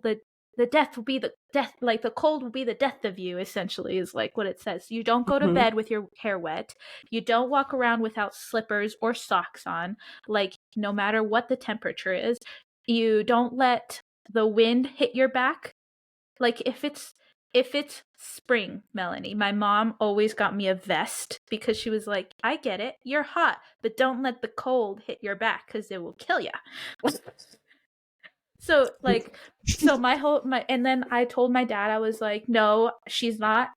the death will be the death, like the cold will be the death of you, essentially, is like what it says. You don't go to Mhm. bed with your hair wet. You don't walk around without slippers or socks on, like no matter what the temperature is. You don't let the wind hit your back. Like if it's spring, Melanie, my mom always got me a vest because she was like, I get it, you're hot, but don't let the cold hit your back because it will kill you. So like, so my and then I told my dad, I was like, no, she's not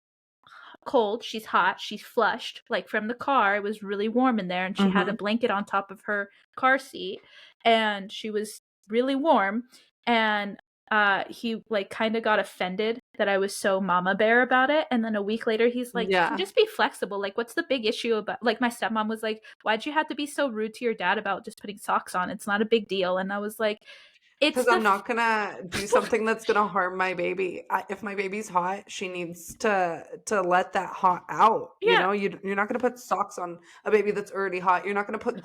cold, she's hot, she's flushed, like from the car. It was really warm in there and she had a Mhm. blanket on top of her car seat and she was really warm. And he like kind of got offended that I was so mama bear about it. And then a week later he's like, Yeah. just be flexible. Like, what's the big issue about, like, my stepmom was like, why'd you have to be so rude to your dad about just putting socks on? It's not a big deal. And I was like, it's Because the I'm not gonna do something that's gonna harm my baby. If my baby's hot, she needs to let that hot out. yeah. You're not gonna put socks on a baby that's already hot. You're not gonna put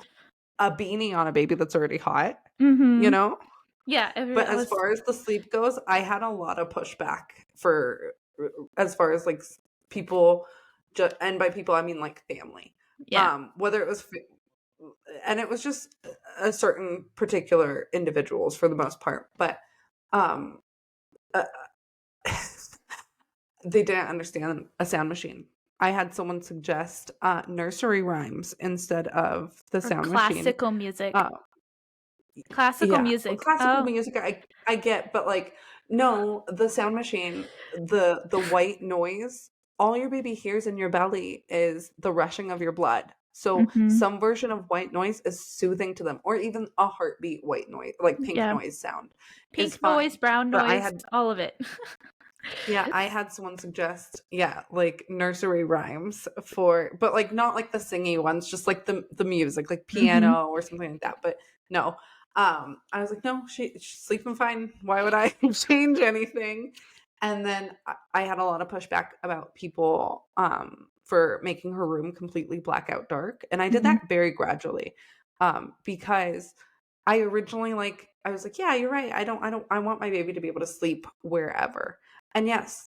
a beanie on a baby that's already hot. You Mm-hmm. know. Yeah, But I as was far as the sleep goes, I had a lot of pushback for as far as like people, and by people I mean like family. yeah. Whether it was and it was just a certain particular individuals for the most part, but um uh, they didn't understand a sound machine. I had someone suggest nursery rhymes instead of the Or sound machine. classical music. uh, Classical Yeah, well, music. classical Oh. music I get, but like no, the sound machine, the white noise, all your baby hears in your belly is the rushing of your blood. So Mm-hmm. some version of white noise is soothing to them, or even a heartbeat white noise, like pink Yeah. noise sound is Pink noise, fine. brown But noise, all of it. I had someone suggest, like nursery rhymes for, but like not like the singy ones, just like the music, like Mm-hmm. piano or something like that. But no, I was like, no, she's sleeping fine. Why would I change anything? And then I had a lot of pushback about people for making her room completely blackout dark, and I did Mm-hmm. that very gradually, because I originally I was like, yeah, you're right. I want my baby to be able to sleep wherever. And yes,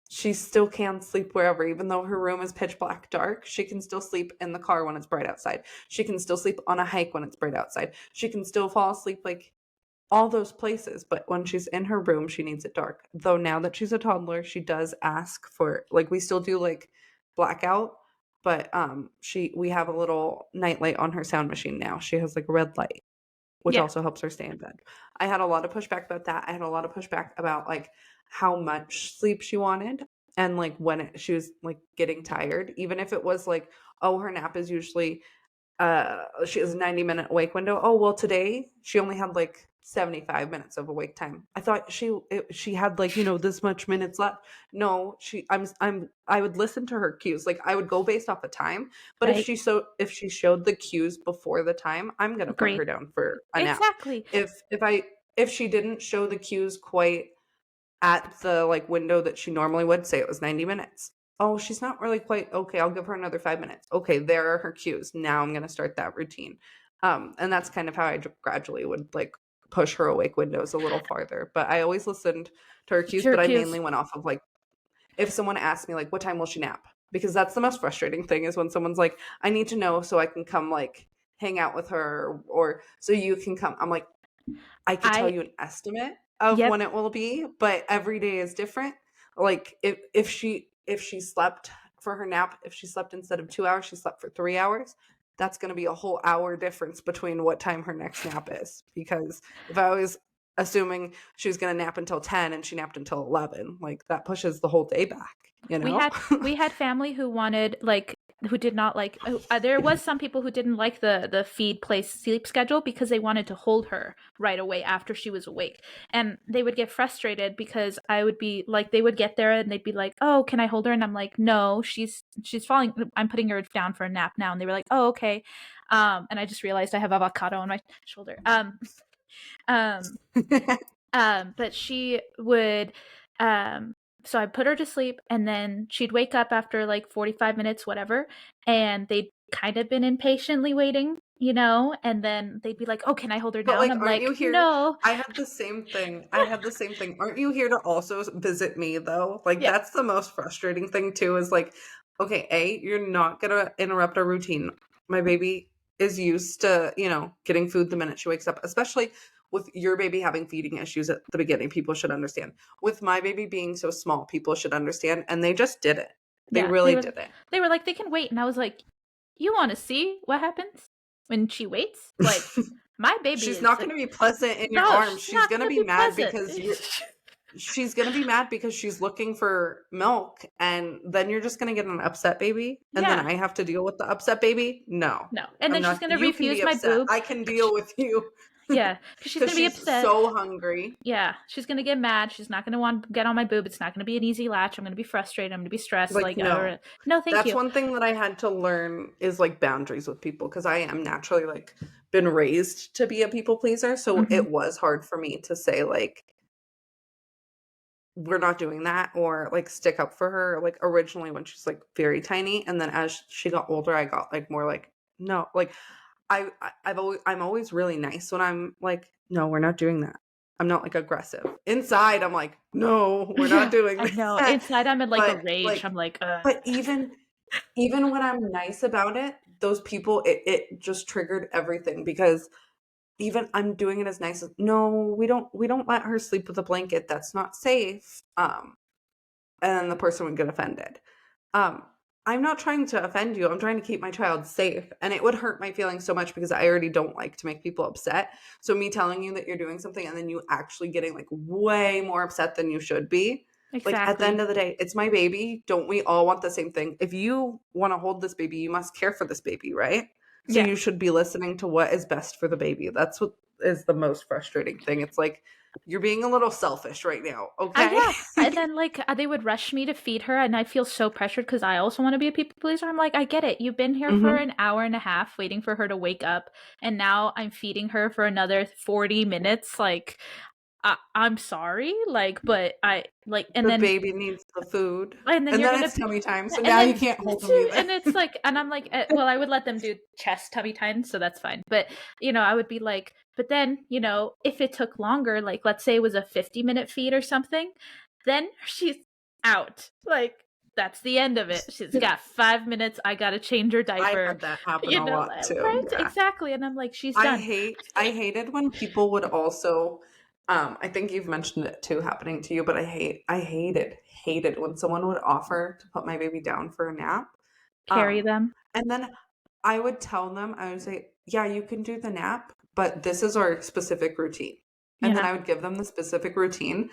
she still can sleep wherever, even though her room is pitch black dark. She can still sleep in the car when it's bright outside. She can still sleep on a hike when it's bright outside. She can still fall asleep like all those places. But when she's in her room, she needs it dark. Though now that she's a toddler, she does ask for, like, we still do like blackout, but we have a little nightlight on her sound machine now. She has like a red light, which Yeah. also helps her stay in bed. I had a lot of pushback about that. I had a lot of pushback about like how much sleep she wanted, and like when she was like getting tired, even if it was like, oh, her nap is usually she has a 90-minute awake window. Oh, well, today she only had like 75 minutes of awake time. I thought she had like, this much minutes left. No, I would listen to her cues. Like I would go based off of time, but Right. if she showed the cues before the time, I'm going to put her Agree. down for a nap. Exactly. If she didn't show the cues quite at the like window that she normally would, say it was 90 minutes. Oh, she's not really quite okay. I'll give her another 5 minutes. Okay, there are her cues. Now I'm gonna start that routine. And that's kind of how I gradually would like push her awake windows a little farther. But I always listened to her cues, but I Syracuse. mainly went off of like if someone asked me like what time will she nap? Because that's the most frustrating thing is when someone's like, I need to know so I can come like hang out with her or so you can come. I'm like, I could tell I you an estimate of Yep. when it will be, but every day is different. Like if she slept for her nap, if she slept instead of 2 hours, she slept for 3 hours, that's going to be a whole hour difference between what time her next nap is. Because if I was assuming she was going to nap until 10 and she napped until 11, like that pushes the whole day back, you We know? had we had family who wanted like who did not like there was some people who didn't like the feed place sleep schedule because they wanted to hold her right away after she was awake, and they would get frustrated because I would be like they would get there and they'd be like, oh, can I hold her? And I'm like, no, she's falling, I'm putting her down for a nap now. And they were like, oh, okay. And I just realized I have avocado on my shoulder. Um but she would so I put her to sleep and then she'd wake up after like 45 minutes, whatever, and they'd kind of been impatiently waiting, and then they'd be like, oh, can I hold her But now? And like, I'm aren't you like, here? no. I had the same thing. I had the same thing. Aren't you here to also visit me though? Like Yeah. that's the most frustrating thing too is like, okay, you're not gonna interrupt our routine. My baby is used to, getting food the minute she wakes up, especially with your baby having feeding issues at the beginning. People should understand. With my baby being so small, people should understand. And they just did it. They Yeah, really did it. they were like, they can wait. And I was like, you want to see what happens when she waits? Like, my baby She's is not going to be pleasant in your no, arms. she's not gonna be pleasant. She's going to be mad because she's looking for milk, and then you're just going to get an upset baby, and then Yeah. I have to deal with the upset baby. No, No. And I'm then she's not. gonna You can refuse be my upset. boob. I can deal with you Yeah, because she's because gonna be she's upset. so hungry. Yeah, she's gonna get mad. She's not gonna want to get on my boob. It's not gonna be an easy latch. I'm gonna be frustrated. I'm gonna be stressed. Like, Like, no. no, thank That's you. one thing that I had to learn is like boundaries with people because I am naturally like been raised to be a people pleaser. So Hmm. it was hard for me to say like we're not doing that or like stick up for her like originally when she's like very tiny, and then as she got older I got like more like no, like I'm always really nice when I'm like no, we're not doing that. I'm not like aggressive inside. I'm like no, we're not Yeah, doing I know. that. Inside, I'm in like a but rage. like I'm like, but even when I'm nice about it, those people, it just triggered everything because even I'm doing it as nice as no, we don't let her sleep with a blanket. That's not safe. And then the person would get offended. Um, I'm not trying to offend you. I'm trying to keep my child safe. And it would hurt my feelings so much because I already don't like to make people upset. So me telling you that you're doing something and then you actually getting like way more upset than you should be, Like, at the end Exactly. of the day, it's my baby. Don't we all want the same thing? If you want to hold this baby, you must care for this baby, right? So Yeah. you should be listening to what is best for the baby. That's what is the most frustrating thing. It's like you're being a little selfish right now, okay? Yeah, and then, like, they would rush me to feed her, and I feel so pressured because I also wanna be a people pleaser. I'm like, "I get it. You've been here for Hmm. an hour and a half waiting for her to wake up, and now I'm feeding her for another 40 minutes, like, I'm sorry, like, but I like, The baby needs the food. and then And you're then gonna it's tummy time. So and now you then can't hold them either. and it's like, and I'm like, well, I would let them do chest tummy time, so that's fine. But I would be like, but then, if it took longer, like let's say it was a 50-minute feed or something, then she's out. Like that's the end of it. She's got 5 minutes. I gotta change her I diaper. had that happen a lot too. Right? Yeah. Exactly. And I'm like, she's done. I hated when people would also I think you've mentioned it too happening to you, but I hated when someone would offer to put my baby down for a nap. Carry them. And then I would tell them, I would say, "Yeah, you can do the nap, but this is our specific routine." And then Yeah. I would give them the specific routine,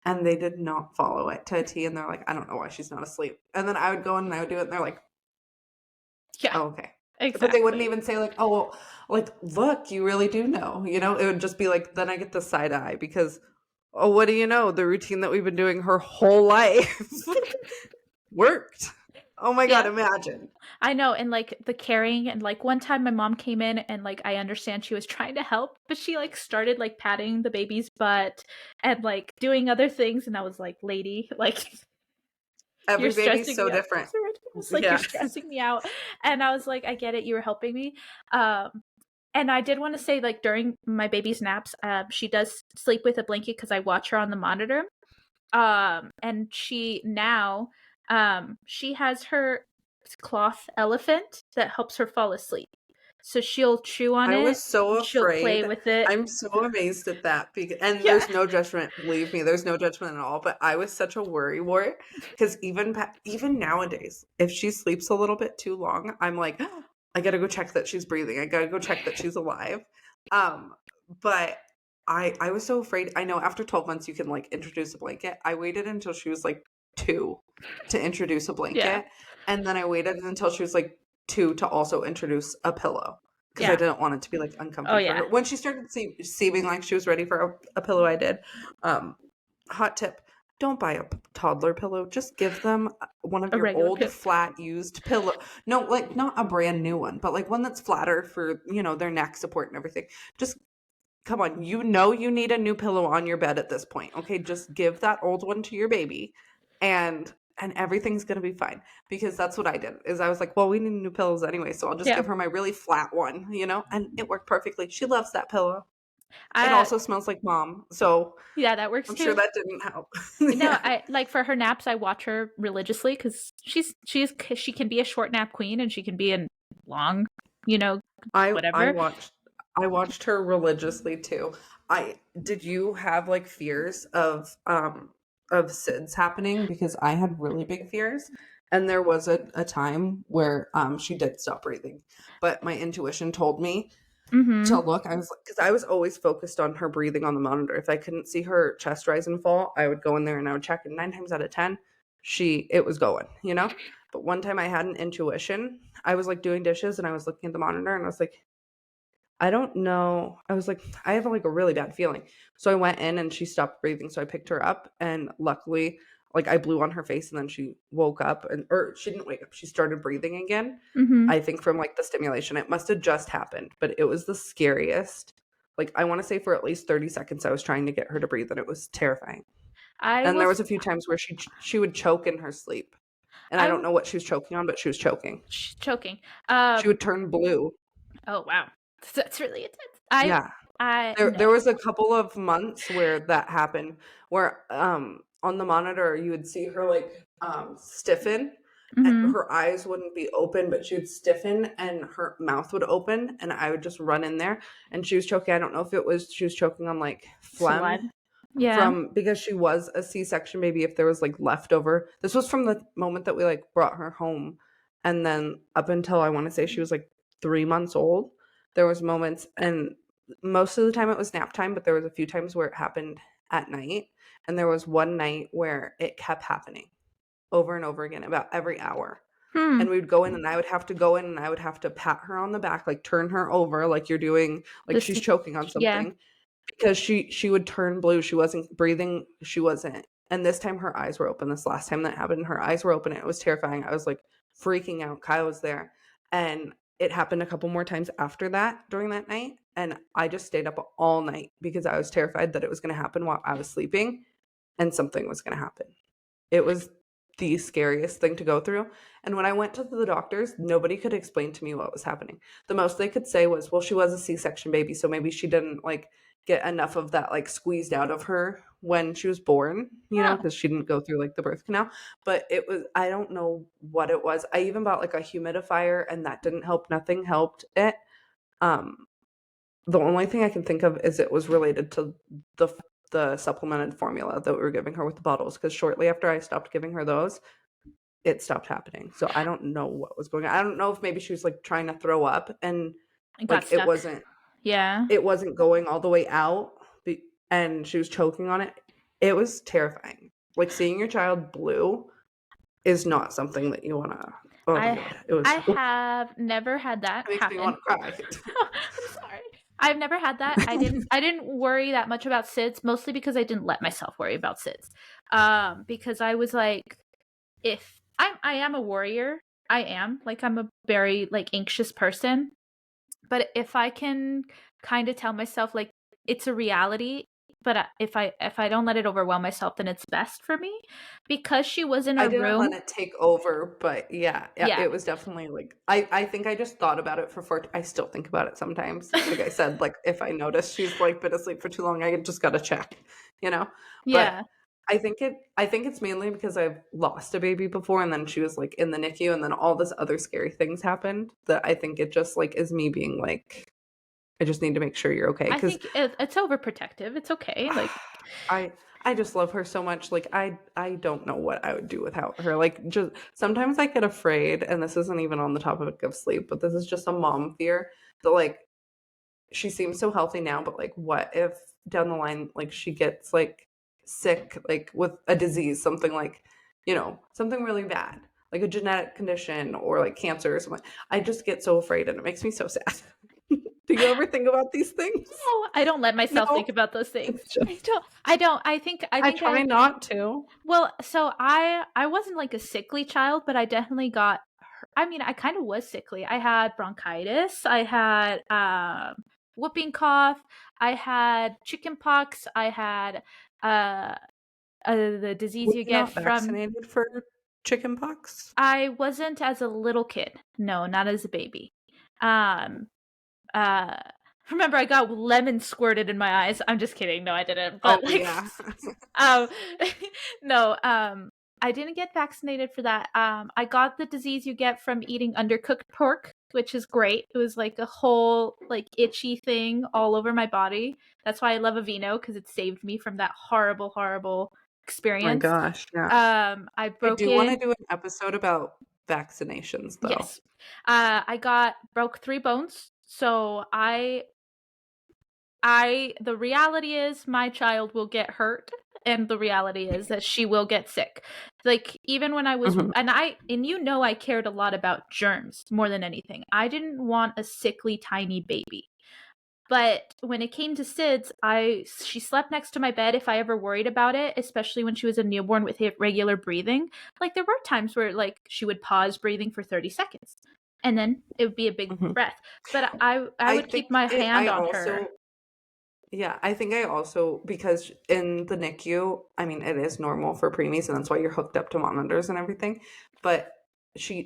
and they did not follow it to a T, and they're like, "I don't know why she's not asleep." And then I would go in and I would do it, and they're like, Yeah. "Oh, okay." But they wouldn't Exactly. even say like, "Oh, well, like, look, you really do know." It would just be like, then I get the side eye because, oh, what do you know? The routine that we've been doing her whole life worked. Oh my God, Yeah. imagine. I know, and, like, the carrying and, like, one time my mom came in and, like, I understand she was trying to help, but she, like, started, like, patting the baby's butt and, like, doing other things, and I was like, "Lady, like, you're Every baby's stressing so me out." different. It's so ridiculous, like, "You're Yeah. stressing me out," and I was like, "I get it, you were helping me." And I did wanna say, like, during my baby's naps, she does sleep with a blanket because I watch her on the monitor, and she has her cloth elephant that helps her fall asleep. So she'll chew on I it, was so she'll play afraid. with it. I'm so amazed at that because, and Yeah. there's no judgment, believe me, there's no judgment at all, but I was such a worry wart because even nowadays, if she sleeps a little bit too long, I'm like, I gotta go check that she's breathing. I gotta go check that she's alive. Um, but I was so afraid. I know after 12 months you can like introduce a blanket. I waited until she was like 2 to introduce a Yeah. blanket, and then I waited until she was like 2 to also introduce a pillow because I Yeah. didn't want it to be like Oh, uncomfy for yeah. her. When she started seeming like she was ready for a pillow, I did. Um, Hot tip: don't buy a toddler pillow. Just give them one of A your regular old pill. flat used pillow. No, like not a brand new one, but like one that's flatter for their neck support and everything. Just come on, you need a new pillow on your bed at this point. Okay, just give that old one to your baby, and everything's gonna be fine. Because that's what I did. Is I was like, well, we need new pillows anyway, so I'll just Yeah. give her my really flat one, and it worked perfectly. She loves that pillow. It I also smells like mom, so Yeah, that works I'm sure too. that didn't help. No, Yeah. I like for her naps, I watch her religiously because she can be a short nap queen and she can be a long, you know, I I whatever. watched I watched her religiously too. I Did you have like fears of SIDS happening? Because I had really big fears. And there was a time where she did stop breathing. But my intuition told me to Mhm. look. I was like, because I was always focused on her breathing on the monitor. If I couldn't see her chest rise and fall, I would go in there and I would check. And 9 times out of 10, it was going. But one time I had an intuition. I was like doing dishes and I was looking at the monitor and I was like, I don't know. I was like, I have like a really bad feeling. So I went in and she stopped breathing. So I picked her up and luckily, like I blew on her face and then she woke up or she didn't wake up. She started breathing again. Mhm. I think from like the stimulation. It must have just happened, but it was the scariest. Like I want to say for at least 30 seconds I was trying to get her to breathe and it was terrifying. I And there was was a few times where she would choke in her sleep. And I I don't w know what she was choking on, but she was choking. choking. She would turn blue. Oh, wow. That's really intense. I Yeah. I There no. was a couple of months where that happened, where, on the monitor, you would see her, like, stiffen, and Mhm. her eyes wouldn't be open, but she would stiffen, and her mouth would open, and I would just run in there, and she was choking. I don't know if it was she was choking on, like, phlegm Saliva. Yeah. because she was a C-section, maybe if there was, like, leftover. This was from the moment that we, like, brought her home, and then up until I wanna say she was, like, 3 months old, there was moments and most of the time it was nap time, but there was a few times where it happened at night. And there was one night where it kept happening over and over again, about every hour. Hmm. And we would go in and I would have to go in and I would have to pat her on the back, like turn her over, like you're doing, like she's This, choking on yeah. something, because she would turn blue. She wasn't breathing. She wasn't. And this time her eyes were open. This last time that happened, her eyes were open. It was terrifying. I was like freaking out. Kyle was there. And it happened a couple more times after that during that night. And I just stayed up all night because I was terrified that it was going to happen while I was sleeping and something was going to happen. It was the scariest thing to go through. And when I went to the doctors, nobody could explain to me what was happening. The most they could say was, well, she was a C-section baby, so maybe she didn't like get enough of that like squeezed out of her when she was born, you know, Oh, because she didn't go through like the birth canal. But it was, I don't know what it was. I even bought like a humidifier and that didn't help. Nothing helped it. Um, the only thing I can think of is it was related to the the supplemented formula that we were giving her with the bottles, because shortly after I stopped giving her those, it stopped happening. So I don't know what was going on. I don't know if maybe she was like trying to throw up and it got like it stuck. wasn't Yeah. it wasn't going all the way out and she was choking on it. It was terrifying. Like seeing your child blue is not something that you want to. Oh my I god, it was. I It have never had that makes me want happen. to cry. I'm sorry. I've never had that. I didn't worry that much about SIDS, mostly because I didn't let myself worry about SIDS. Because I was like, if I am a warrior, I am. Like I'm a very like anxious person. But if I can kind of tell myself like it's a reality, but if I don't let it overwhelm myself, then it's best for me. Because she was in I a didn't let room. it take over, but yeah, Yeah. it was definitely like I think I just thought about it for I still think about it sometimes. Like I said, like if I notice she's like been asleep for too long, I just gotta check, you know? But Yeah. I think it's mainly because I've lost a baby before and then she was like in the NICU and then all this other scary things happened, that I think it just like is me being like, I just need to make sure you're okay. I Because think it's overprotective. It's okay. Like, I I just love her so much. Like I don't know what I would do without her. Like just sometimes I get afraid, and this isn't even on the topic of sleep, but this is just a mom fear that like she seems so healthy now, but like what if down the line like she gets like sick like with a disease, something like, you know, something really bad, like a genetic condition or like cancer or something. I just get so afraid and it makes me so sad. Do you ever think about these things? no, I don't let myself think No. about those things. It's just I don't. I don't. I I think I try not to. well, so I wasn't like a sickly child, but I definitely got I mean, I kind of was sickly. I had bronchitis, I had whooping cough, I had chicken pox, I had uh, the disease Were you you get not from vaccinated for chicken pox? I wasn't as a little kid. No, not as a baby. Um uh remember I got lemon squirted in my eyes. I'm just kidding. No, I didn't. Oh, But like yeah. um no, I didn't get vaccinated for that. I got the disease you get from eating undercooked pork, which is great. It was like a whole like itchy thing all over my body. That's why I love Aveeno, because it saved me from that horrible My experience. gosh, yeah. I I broke do wanna in. do an episode about vaccinations, though. Yes. I got broke 3 bones. So the reality is my child will get hurt, and the reality is that she will get sick. Like even when I was Mhm. and you know I cared a lot about germs more than anything. I didn't want a sickly tiny baby. But when it came to SIDS, she slept next to my bed if I ever worried about it, especially when she was a newborn with irregular breathing. Like there were times where like she would pause breathing for 30 seconds and then it would be a big Mhm. breath. But I I would keep think my it hand I on her. also Yeah, I think I also, because in the NICU, I mean, it is normal for preemies, and that's why you're hooked up to monitors and everything. But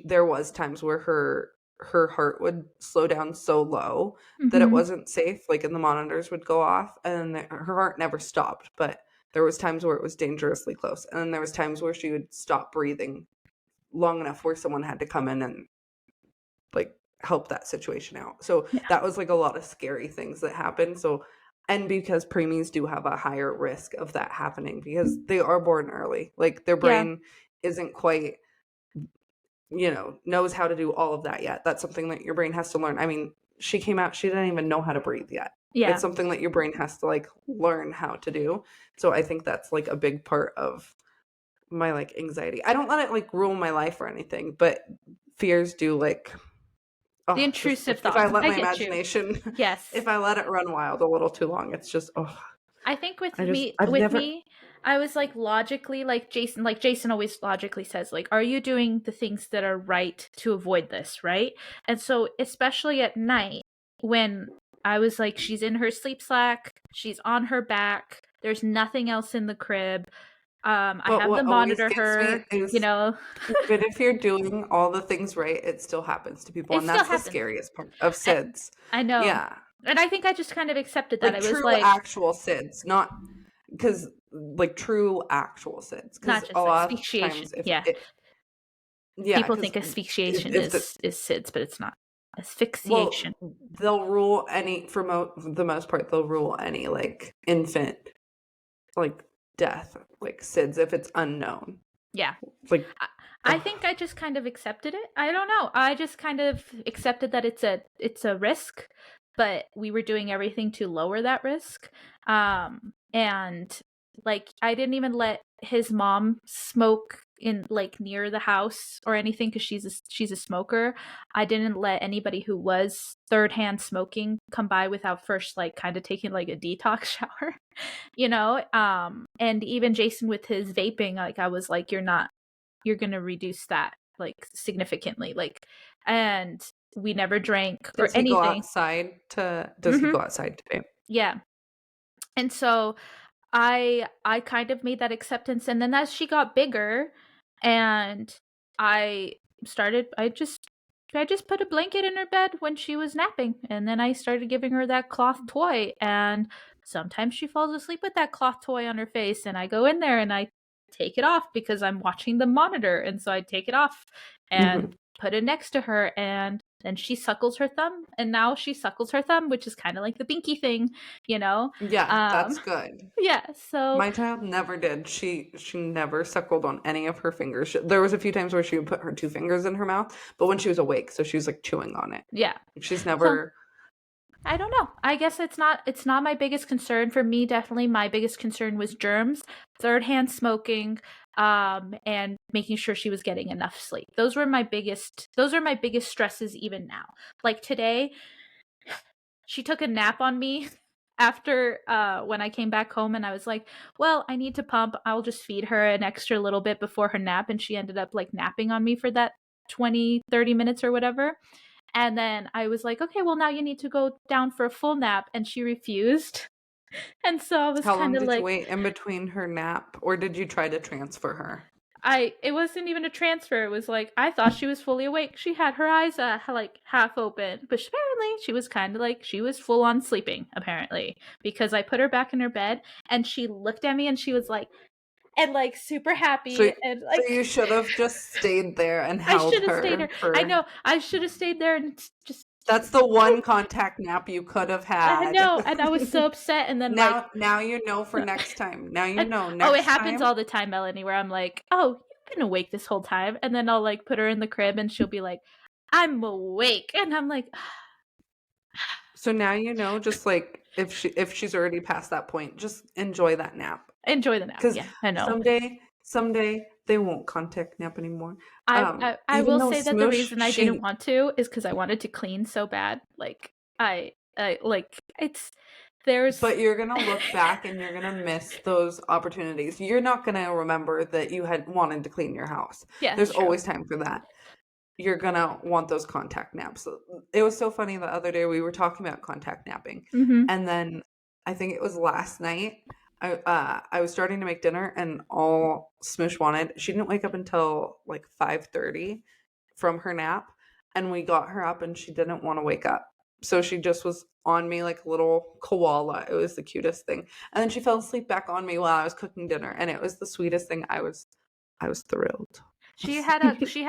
there was times where her heart would slow down so low that it Mhm. wasn't safe. Like, and the monitors would go off, and her heart never stopped. But there was times where it was dangerously close, and then there was times where she would stop breathing long enough where someone had to come in and like help that situation out. So Yeah. that was like a lot of scary things that happened. So, and because preemies do have a higher risk of that happening because they are born early, like their Yeah. brain isn't quite, you know, knows how to do all of that yet. That's something that your brain has to learn. I mean, she came out, she didn't even know how to breathe yet. Yeah. It's something that your brain has to like learn how to do. So I think that's like a big part of my like anxiety. I don't let it like rule my life or anything, but fears do like, The oh, just intrusive if I thoughts. let I my get you. imagination, Yes. if I let it run wild a little too long, it's just, oh, I think I've with never, me, I was like logically like Jason always logically says like, are you doing the things that are right to avoid this, right? And so especially at night when I was like, she's in her sleep sack, she's on her back, there's nothing else in the crib. I but have the what always monitor gets me her, you is know. even if you're doing all the things right, it still happens to people. It And still that's the happens. scariest part of I, SIDS. I know. Yeah. And I think I just kind of accepted that. Like I was true like, actual SIDS, not because like true actual SIDS. Because not a just lot of asphyxiation. times, if Yeah. it, yeah, People because think asphyxiation if the, is SIDS, but it's not. well, Asphyxiation. they'll rule any, for the most part, they'll rule any like infant, like death, like SIDS, if it's unknown. Yeah. Like, I think I just kind of accepted it. I don't know. I just kind of accepted that it's a risk, but we were doing everything to lower that risk. And like I didn't even let his mom smoke in like near the house or anything because she's a smoker. I didn't let anybody who was third hand smoking come by without first like kind of taking like a detox shower, you know. And even Jason with his vaping, like I was like, you're going to reduce that like significantly, like, and we never drank or does he go anything. outside to? Does he Hmm. go outside today? Yeah. And so I kind of made that acceptance, and then as she got bigger and I started I just put a blanket in her bed when she was napping, and then I started giving her that cloth toy, and sometimes she falls asleep with that cloth toy on her face, and I go in there and I take it off because I'm watching the monitor, and so I take it off and Hmm. put it next to her, and then she suckles her thumb, and now she suckles her thumb, which is kind of like the binky thing, you know. Yeah, um that's good. yeah, so My child never did. She never suckled on any of her fingers. There was a few times where she would put her two fingers in her mouth, but when she was awake, so she was like chewing on it. yeah. She's So never. I don't know. I guess it's not my biggest concern. For me, definitely my biggest concern was germs, third hand smoking, and making sure she was getting enough sleep. Those are my biggest stresses even now. Like today, she took a nap on me after when I came back home, and I was like, well, I need to pump. I'll just feed her an extra little bit before her nap, and she ended up like napping on me for that 20-30 minutes or whatever. And then I was like, okay, well, now you need to go down for a full nap. And she refused. And so I was How kind long of did you like, wait in between her nap, or did you try to transfer her? it wasn't even a transfer. It was like, I thought she was fully awake. She had her eyes like half open, but apparently she was kind of like, she was full on sleeping, apparently, because I put her back in her bed and she looked at me and she was like, and like super So, happy and so like, you should have just stayed there and I held should have stayed her there. I for. know, I should have stayed there and just, That's the one contact nap you could have I had. know. And I was so upset. And then like, Now you know for next time. Now you And know oh, it next happens time. all the time, Melanie, where I'm like, oh, you've been awake this whole time. And then I'll like put her in the crib and she'll be like, I'm awake. And I'm like, So now you know, just like if she's already past that point, just enjoy that nap. enjoy the nap. Because Yeah, I know. someday they won't contact nap anymore. I Even will though say that the Smoosh, reason I didn't want to is because I wanted to clean so bad. Like I like it's there's but you're gonna look back and you're gonna miss those opportunities. You're not gonna remember that you had wanted to clean your house. yeah, There's that's true. always time for that. You're gonna want those contact naps. It was so funny the other day we were talking about contact napping, Mm-hmm. and then I think it was last night. I was starting to make dinner, and all Smoosh wanted. She didn't wake up until like 5:30 from her nap, and we got her up, and she didn't want to wake up. So she just was on me like a little koala. It was the cutest thing. And then she fell asleep back on me while I was cooking dinner, and it was the sweetest thing. I was thrilled. She had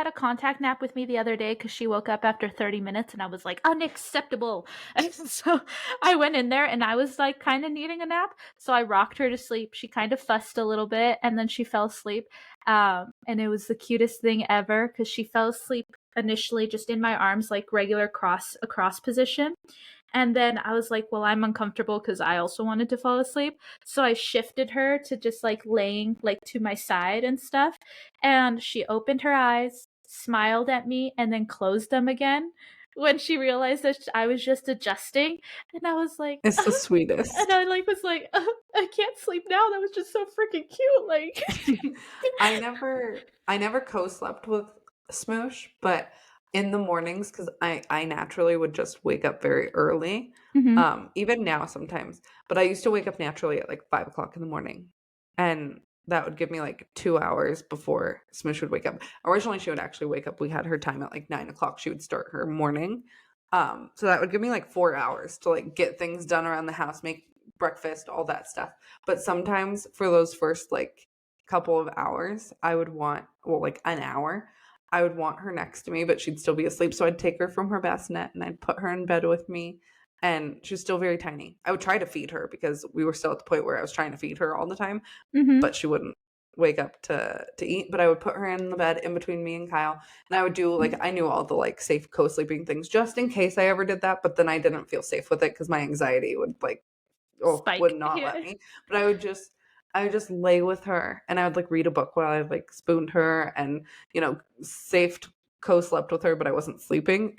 a contact nap with me the other day because she woke up after 30 minutes and I was like, unacceptable. And so I went in there and I was like kind of needing a nap. So I rocked her to sleep. She kind of fussed a little bit and then she fell asleep. And it was the cutest thing ever because she fell asleep initially just in my arms, like regular cross position. And then I was like, well, I'm uncomfortable because I also wanted to fall asleep. So I shifted her to just like laying like to my side and stuff. And she opened her eyes, smiled at me, and then closed them again when she realized that I was just adjusting. And I was like, It's the and sweetest. I like was like, I can't sleep now. That was just so freaking cute. Like, I never co-slept with Smoosh, but in the mornings, because I naturally would just wake up very early. mm-hmm, Even now sometimes. But I used to wake up naturally at like 5 o'clock in the morning. And that would give me like 2 hours before Smoosh would wake up. Originally she would actually wake up. We had her time at like 9 o'clock. She would start her morning. So that would give me like 4 hours to like get things done around the house, make breakfast, all that stuff. But sometimes for those first like couple of hours, I would want, well, like an hour, I would want her next to me, but she'd still be asleep. So I'd take her from her bassinet and I'd put her in bed with me. And she's still very tiny. I would try to feed her because we were still at the point where I was trying to feed her all the time, mm-hmm, but she wouldn't wake up to eat. But I would put her in the bed in between me and Kyle. And I would do like, I knew all the like safe co-sleeping things just in case I ever did that. But then I didn't feel safe with it because my anxiety would like, oh, would spike. not let Yeah. me. But I would just lay with her and I would like read a book while I like spooned her and, safe co-slept with her, but I wasn't sleeping.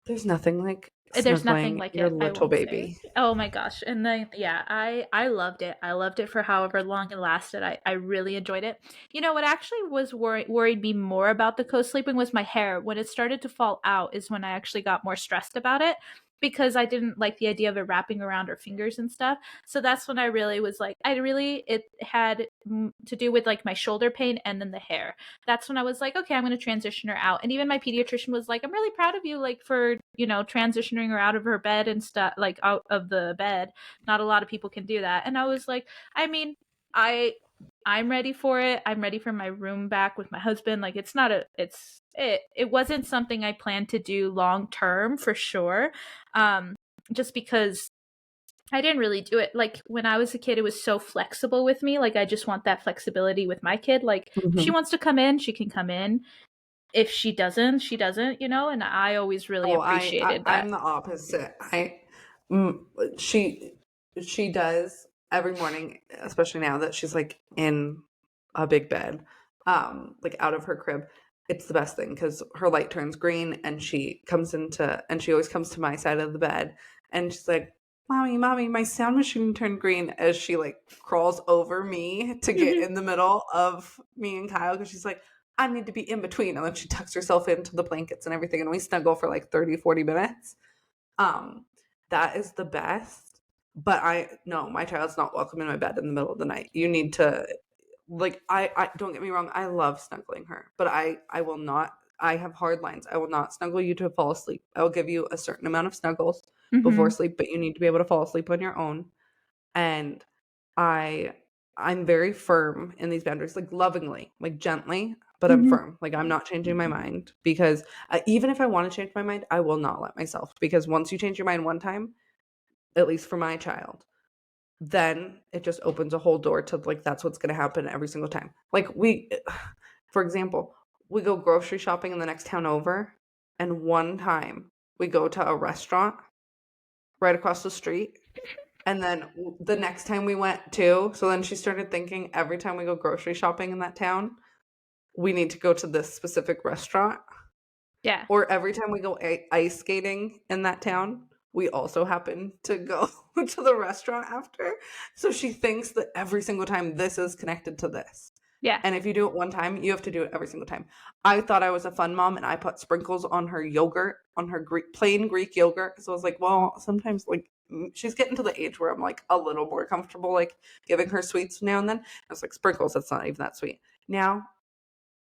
There's nothing like There's nothing snuggling like your it, I little will say. baby. Oh my gosh. And then yeah, I loved it. I loved it for however long it lasted. I really enjoyed it. You know what actually was worried me more about the co-sleeping was my hair. When it started to fall out is when I actually got more stressed about it because I didn't like the idea of it wrapping around her fingers and stuff. So that's when I really was like, it had to do with like my shoulder pain and then the hair. That's when I was like, okay, I'm going to transition her out. And even my pediatrician was like, I'm really proud of you, like for, transitioning her out of her bed and stuff, like out of the bed. Not a lot of people can do that. And I was like, I mean, I, I'm ready for it. I'm ready for my room back with my husband. Like it's not a, it wasn't something I planned to do long term for sure. Um, just because I didn't really do it. Like when I was a kid, it was so flexible with me. Like I just want that flexibility with my kid. Like if she Mhm. wants to come in, she can come in. If she doesn't, she doesn't, and I always really Oh, I, I appreciated that. I'm the opposite. Mm, she she does every morning, especially now that she's like in a big bed, like out of her crib. It's the best thing because her light turns green and she always comes to my side of the bed and she's like, "Mommy, mommy, my sound machine turned green," as she like crawls over me to get in the middle of me and Kyle because she's like, I need to be in between. And then she tucks herself into the blankets and everything. And we snuggle for like 30, 40 minutes. Um, that is the best. But no, my child's not welcome in my bed in the middle of the night. You need to, like, I don't get me wrong. I love snuggling her, but I will not, I have hard lines. I will not snuggle you to fall asleep. I will give you a certain amount of snuggles before Mm-hmm. sleep, but you need to be able to fall asleep on your own. And I I'm very firm in these boundaries, like lovingly, like gently, but I'm Mm-hmm. firm. Like I'm not changing my mind because even if I want to change my mind, I will not let myself because once you change your mind one time, at least for my child, then it just opens a whole door to like that's what's going to happen every single time. Like for example, we go grocery shopping in the next town over, and one time we go to a restaurant right across the street and then the next time we went too, so then she started thinking every time we go grocery shopping in that town, we need to go to this specific restaurant. Yeah. Or every time we go ice skating in that town, we also happen to go to the restaurant after. So she thinks that every single time this is connected to this. Yeah. And if you do it one time, you have to do it every single time. I thought I was a fun mom and I put sprinkles on her yogurt, on her plain Greek yogurt. So I was like, well, sometimes like she's getting to the age where I'm like a little more comfortable, like giving her sweets now and then. I was like, sprinkles, that's not even that sweet. Now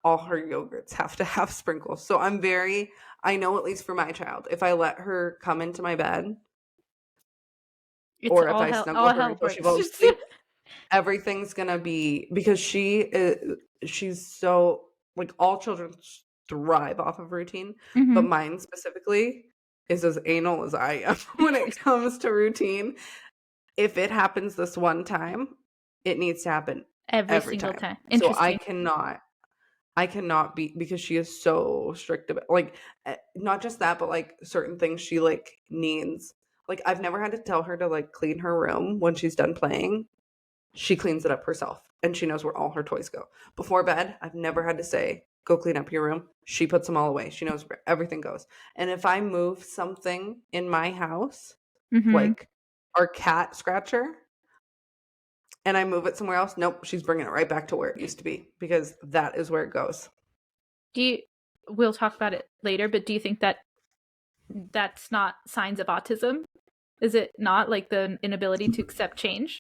all her yogurts have to have sprinkles. So I know at least for my child, if I let her come into my bed It's or if I snuggle all her hell until she breaks falls loose. asleep, everything's gonna be because she's so like all children thrive off of routine, but Mm-hmm. mine specifically is as anal as I am when it comes to routine. If it happens this one time, it needs to happen Every every single time. time. So I Interesting. cannot. I cannot be, because she is so strict about, like, not just that, but like certain things she like needs. Like I've never had to tell her to like clean her room when she's done playing. She cleans it up herself and she knows where all her toys go. Before bed, I've never had to say, go clean up your room. She puts them all away. She knows where everything goes. And if I move something in my house, Mm-hmm. like our cat scratcher, and I move it somewhere else, nope, she's bringing it right back to where it used to be because that is where it goes. Do you? We'll talk about it later, but do you think that that's not signs of autism? Is it not, like the inability to accept change?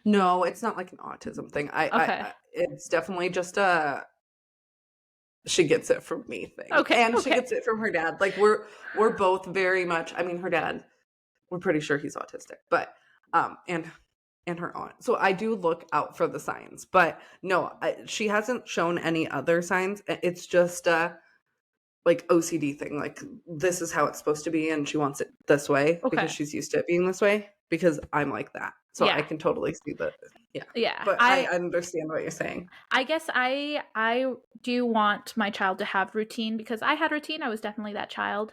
No, it's not like an autism thing. Okay. It's definitely just a she gets it from me thing, Okay. and she Okay. gets it from her dad. Like we're both very much. I mean, her dad, we're pretty sure he's autistic, but and her aunt. So I do look out for the signs, but no, she hasn't shown any other signs. It's just like OCD thing. Like this is how it's supposed to be, and she wants it this way because Okay. she's used to it being this way. Because I'm like that, so I Yeah. can totally see that. Yeah, Yeah. but I understand what you're saying. I guess I do want my child to have routine because I had routine. I was definitely that child.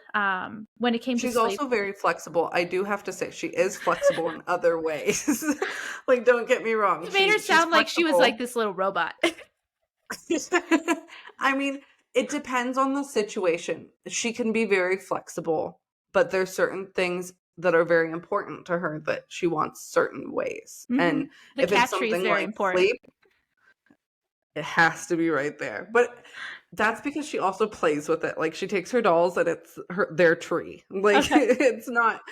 When it came to She's sleep. also very flexible. I do have to say she is flexible in other ways. Like don't get me wrong. It made her She's sound like she was like flexible. this little robot. I mean, it depends on the situation. She can be very flexible, but there's certain things that are very important to her that she wants certain ways. Hmm. And The if it's cat tree is something very like important. sleep, it has to be right there. But that's because she also plays with it. Like she takes her dolls and it's their tree. Like Okay. it's not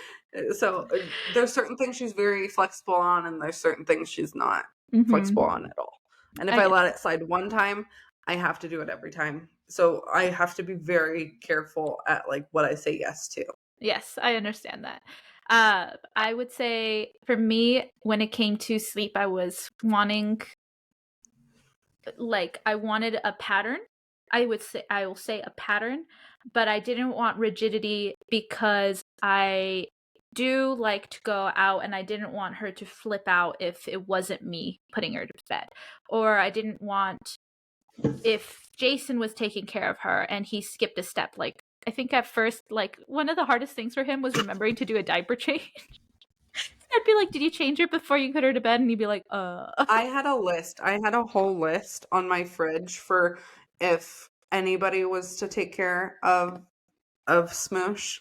so there's certain things she's very flexible on and there's certain things she's not flexible Hmm. on at all. And if I I get let that. it slide one time, I have to do it every time. So I have to be very careful at like what I say yes to. Yes, I understand that. I would say for me, when it came to sleep, I was wanting, like, I wanted a pattern. I will say a pattern, but I didn't want rigidity because I do like to go out and I didn't want her to flip out if it wasn't me putting her to bed. Or I didn't want, if Jason was taking care of her and he skipped a step, like I think at first, like one of the hardest things for him was remembering to do a diaper change. I'd be like, "Did you change her before you put her to bed?" And he'd be like, I had a list. I had a whole list on my fridge for if anybody was to take care of Smoosh.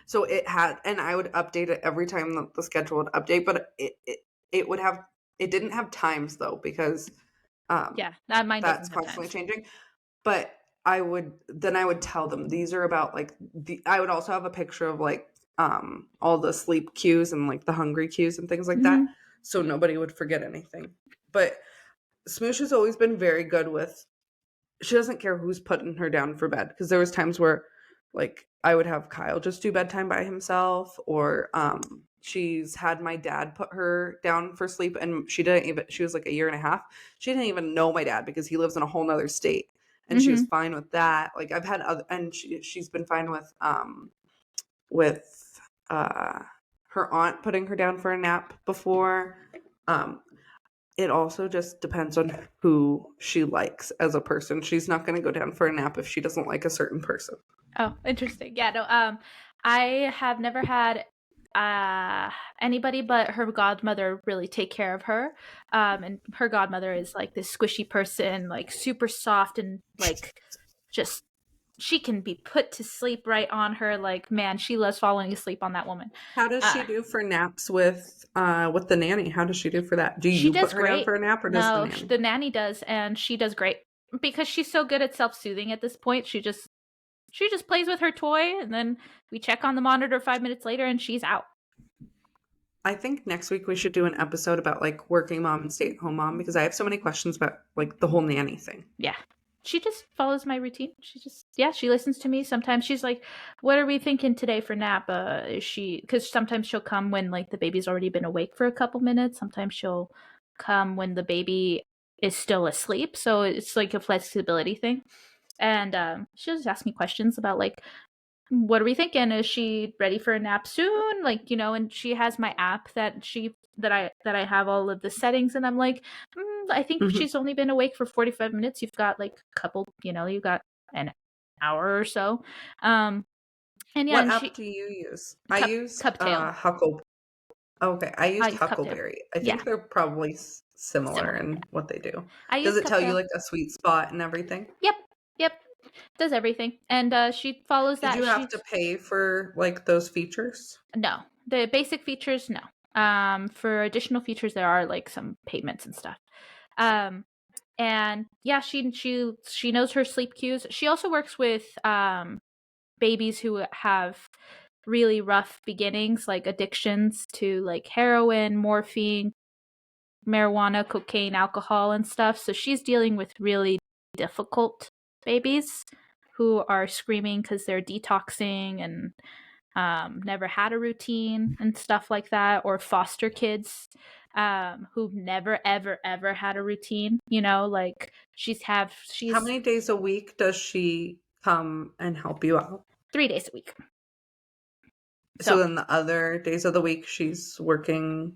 So it had, and I would update it every time that the schedule would update, but it would have, it didn't have times though, because um, Yeah, that mine doesn't that's have constantly times. changing. But I would tell them these are about like I would also have a picture of like all the sleep cues and like the hungry cues and things like that. Hmm. So nobody would forget anything. But Smoosh has always been very good with she doesn't care who's putting her down for bed because there was times where like I would have Kyle just do bedtime by himself or she's had my dad put her down for sleep and she was like a year and a half. She didn't even know my dad because he lives in a whole nother state and she was Hmm. fine with that. Like I've had other and she's been fine with her aunt putting her down for a nap before. Um it also just depends on who she likes as a person. She's not going to go down for a nap if she doesn't like a certain person. Oh, interesting. Yeah, no, I have never had uh anybody but her godmother really take care of her. And her godmother is like this squishy person, like super soft and like just she can be put to sleep right on her. Like, man, she loves falling asleep on that woman. How does Uh she do for naps with the nanny? How does she do for that? Do she you put does her down great. for a nap or does the No, nanny? the nanny does, and she does great because she's so good at self-soothing at this point. She just plays with her toy, and then we check on the monitor 5 minutes later, and she's out. I think next week we should do an episode about like working mom and stay-at-home mom because I have so many questions about like the whole nanny thing. Yeah. She just follows my routine. Yeah, she listens to me. Sometimes she's like, "What are we thinking today for nap?" Is she, because sometimes she'll come when like the baby's already been awake for a couple minutes. Sometimes she'll come when the baby is still asleep. So it's like a flexibility thing. And she'll just ask me questions about like what are we thinking? Is she ready for a nap soon? Like, and she has my app that I have all of the settings, and I'm like, I think Mhm. she's only been awake for 45 minutes. You've got like a couple, you've got an hour or so. And yeah, What and app she do you use? I cup used Cuptail. Huckle. Okay, I I used use Cuptail. Huckleberry. I Yeah, think they're probably similar similar. in what they do. I Does use it tell you Cuptail. like a sweet spot and everything? Yep, yep, does everything, and she follows Did that. you have to pay for like those features? No, the basic features, no. For additional features, there are like some payments and stuff. Um, and yeah, she knows her sleep cues. She also works with babies who have really rough beginnings, like addictions to like heroin, morphine, marijuana, cocaine, alcohol, and stuff. So she's dealing with really difficult babies who are screaming because they're detoxing and never had a routine and stuff like that, or foster kids who've never ever ever had a routine. Like How she's many days a week does she come and help you out? 3 days a week. So So then the other days of the week she's working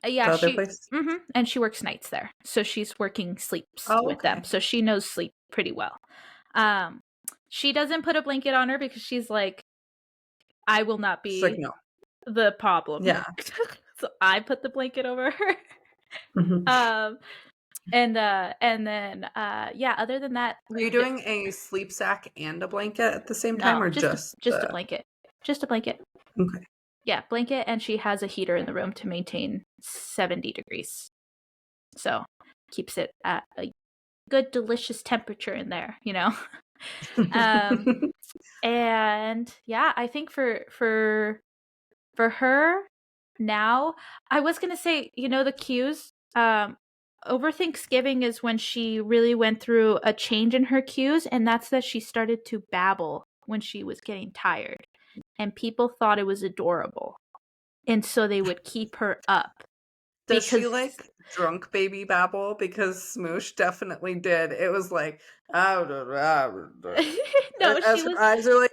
yeah, the other place? and she works nights there, so she's working sleeps Oh, with them, okay. so she knows sleep pretty well. um she doesn't put a blanket on her because she's like, I will not She's like, be no. the problem. Yeah. So I put the blanket over her. Mhm. um and then yeah, other than that, Are you doing a sleep sack and a blanket at the same time no, or just a just just a the blanket. Just a blanket. okay. Yeah, blanket, and she has a heater in the room to maintain 70 degrees. So keeps it at a good delicious temperature in there. um and yeah, I think for her now, I was gonna say, the cues. Over Thanksgiving is when she really went through a change in her cues, and that's that she started to babble when she was getting tired, and people thought it was adorable, and so they would keep her up Does she because like drunk baby babble? Because Smoosh definitely did. It was like, "Ah, da, da, da," no, as she her was eyes are like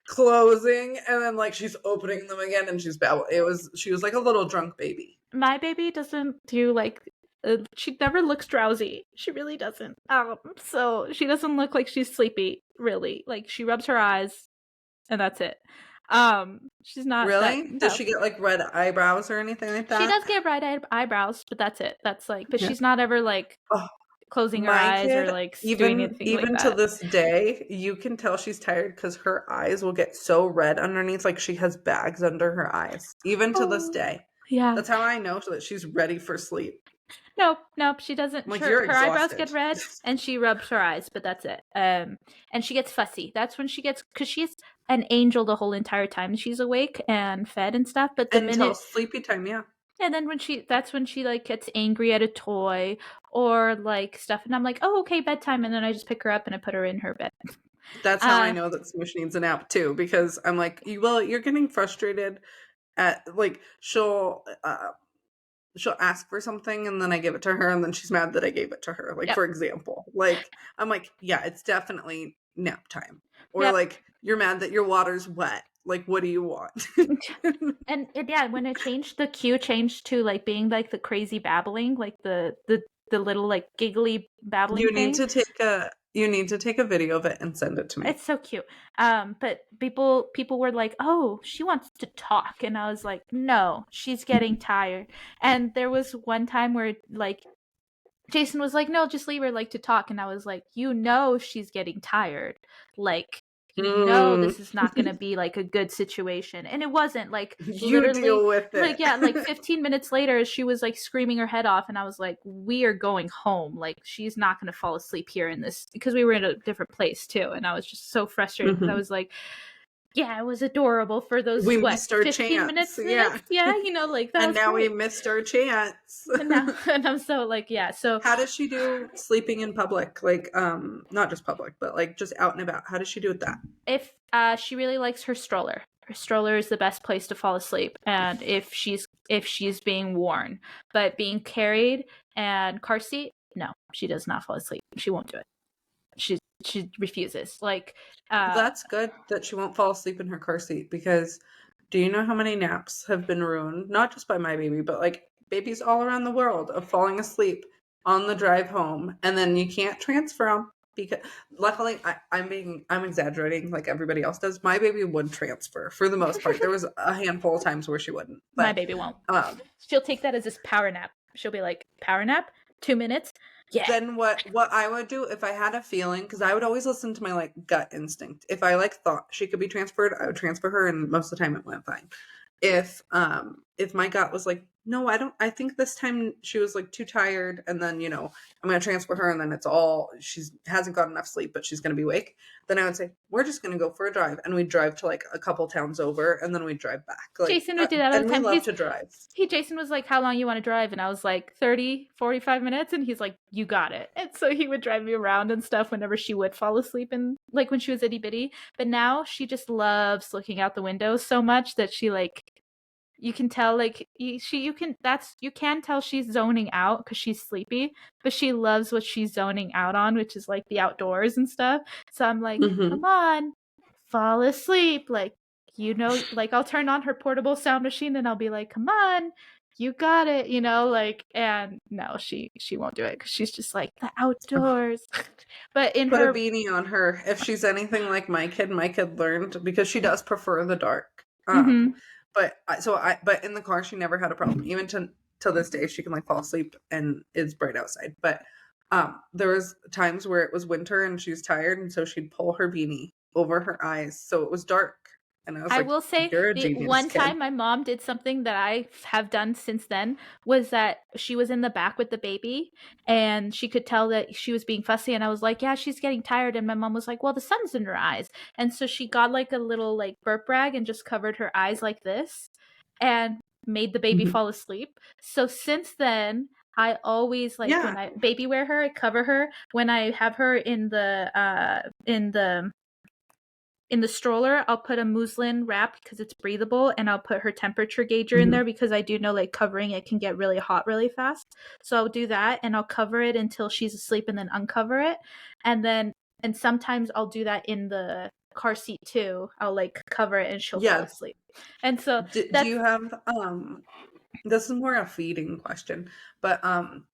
closing, and then like she's opening them again, and she's babbling. She was like a little drunk baby. my baby doesn't do like she never looks drowsy. She really doesn't. So she doesn't look like she's sleepy, really. Like she rubs her eyes and that's it. She's not that. Really? Does No, she get like red eyebrows or anything like she that? does get bright eyebrows, but that's it. That's like, but Yeah. she's not ever like Oh, closing her my eyes or kid, like doing even anything like even to that. this day, you can tell she's tired because her eyes will get so red underneath, like she has bags under her eyes. Even to this Oh, day. yeah. That's how I know that she's ready for sleep. Nope, she doesn't. I'm like, Her you're her eyebrows exhausted. get red, and she rubs her eyes, but that's it. And she gets fussy. That's when she gets, because she's an angel the whole entire time she's awake and fed and stuff. But the Until minute, sleepy time, yeah. and then that's when she like gets angry at a toy or like stuff, and I'm like, oh, okay, bedtime, and then I just pick her up and I put her in her bed. That's how I Uh, know that Smoosh needs a nap too, because I'm like, well, you're getting frustrated at like she'll ask for something and then I give it to her and then she's mad that I gave it to her. Like yep, for example, like I'm like, yeah, it's definitely nap time. Or yep. like you're mad that your water's wet. Like what do you want? And yeah, when it changed, the cue changed to like being like the crazy babbling, like the little like giggly babbling thing. You need to take a video of it and send it to me. It's so cute. But people were like, "Oh, she wants to talk," and I was like, "No, she's getting tired." And there was one time where like Jason was like, "No, just leave her like to talk," and I was like, she's getting tired, like." Mm, This is not going to be like a good situation. And it wasn't like you literally deal with like, it. yeah, like 15 minutes later, she was like screaming her head off. And I was like, we are going home. Like, she's not going to fall asleep here in this, because we were in a different place too. And I was just so frustrated because I Mhm. was like, yeah, it was adorable for those, We what, missed our 15 chance. minutes? Yeah. Yeah, like that And was now we great. missed our chance. And now, and I'm so like, yeah. So How does she do sleeping in public? Like, not just public, but like just out and about. How does she do with that? if she really likes her stroller is the best place to fall asleep, and if she's being worn, but being carried and car seat, no, she does not fall asleep. She won't do it. she refuses. Like, Well, that's good that she won't fall asleep in her car seat, because do you know how many naps have been ruined? Not just by my baby, but like babies all around the world of falling asleep on the drive home, and then you can't transfer them because luckily I'm exaggerating like everybody else does. My baby would transfer for the most part. There was a handful of times where she wouldn't, my but baby won't. um, She'll take that as this power nap. She'll be like, power nap, 2 minutes. Yeah. then what I would do if I had a feeling, because I would always listen to my like gut instinct. If I like thought she could be transferred, I would transfer her, and most of the time it went fine. If my gut was like, no, I think this time she was like too tired, and then I'm gonna transfer her, and then it's all she's hasn't got enough sleep, but she's gonna be awake, then I would say we're just gonna go for a drive, and we'd drive to like a couple towns over, and then we'd drive back. Like Jason would do that all the and we time. love to drive. Jason was like, how long you want to drive? And I was like, 30, 45 minutes. And he's like, you got it. And so he would drive me around and stuff whenever she would fall asleep, and like when she was itty bitty. But now she just loves looking out the window so much that she like, you can tell like you can tell she's zoning out because she's sleepy, but she loves what she's zoning out on, which is like the outdoors and stuff. So I'm like, come on, fall asleep. Like, like I'll turn on her portable sound machine and I'll be like, come on, you got it, like, and no, she won't do it because she's just like the outdoors. But in Put her a beanie on her. If she's anything like my kid learned, because she does prefer the dark. But in the car she never had a problem. Even till this day she can like fall asleep and it's bright outside. But there was times where it was winter and she was tired, and so she'd pull her beanie over her eyes so it was dark. And I I will say you're a the genius one kid. time my mom did something that I have done since then was that she was in the back with the baby and she could tell that she was being fussy, and I was like, yeah, she's getting tired, and my mom was like, well, the sun's in her eyes, and so she got like a little like burp rag and just covered her eyes like this and made the baby fall asleep. So since then I always like when I baby wear her, I cover her. When I have her in the stroller, I'll put a muslin wrap because it's breathable, and I'll put her temperature gauger in there because I do know like covering it can get really hot really fast. So I'll do that, and I'll cover it until she's asleep and then uncover it. And sometimes I'll do that in the car seat too. I'll like cover it and she'll fall asleep. And so do you have this is more a feeding question, but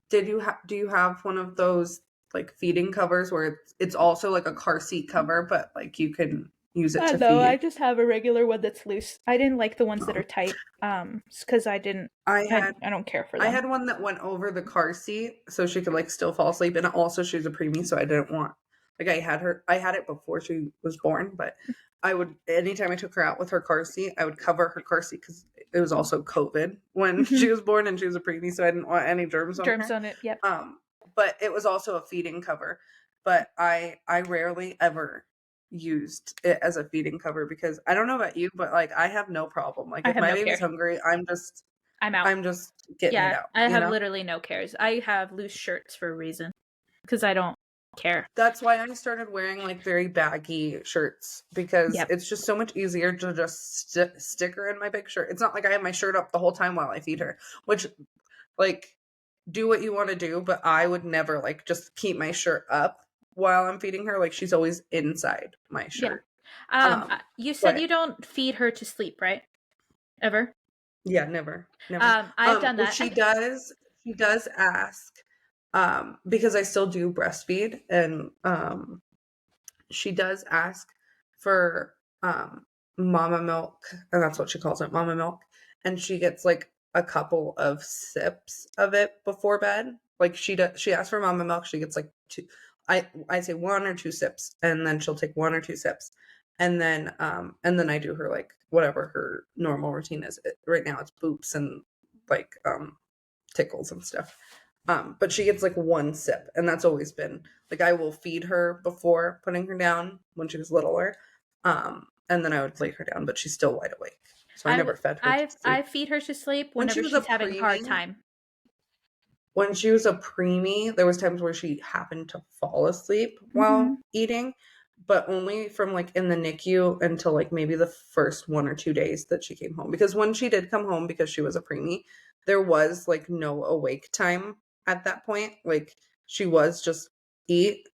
do you have one of those like feeding covers where it's also like a car seat cover, but like you can use it to no, feed? I just have a regular one that's loose. I didn't like the ones that are tight, because I don't care for them. I had one that went over the car seat so she could like still fall asleep, and also she's a preemie, so I didn't want like I had it before she was born, but I would anytime I took her out with her car seat, I would cover her car seat because it was also COVID when she was born and she was a preemie, so I didn't want any germs on her. on it. Yep. But it was also a feeding cover. But I rarely ever used it as a feeding cover because I don't know about you, but like I have no problem. Like if my baby's hungry, I'm out. I'm just getting it out. I have literally no cares. I have loose shirts for a reason because I don't care. That's why I started wearing like very baggy shirts because it's just so much easier to just stick her in my big shirt. It's not like I have my shirt up the whole time while I feed her, which like do what you want to do, but I would never like just keep my shirt up while I'm feeding her. Like she's always inside my shirt. You said you don't feed her to sleep, right? Ever? Yeah, never. I've done that. She does ask, because I still do breastfeed, and she does ask for mama milk, and that's what she calls it, mama milk. And she gets like a couple of sips of it before bed. Like she asks for mama milk, she gets like two, I say 1 or 2 sips, and then she'll take 1 or 2 sips. And then I do her like whatever her normal routine is. Right now it's boops and like tickles and stuff. But she gets like 1 sip, and that's always been like I will feed her before putting her down when she was littler. And then I would lay her down, but she's still wide awake. So I never fed her. I feed her to sleep whenever she's having a hard time. When she was a preemie, there was times where she happened to fall asleep while eating, but only from like in the NICU until like maybe the first 1 or 2 days that she came home. Because when she did come home, because she was a preemie, there was like no awake time at that point. Like she was just eat,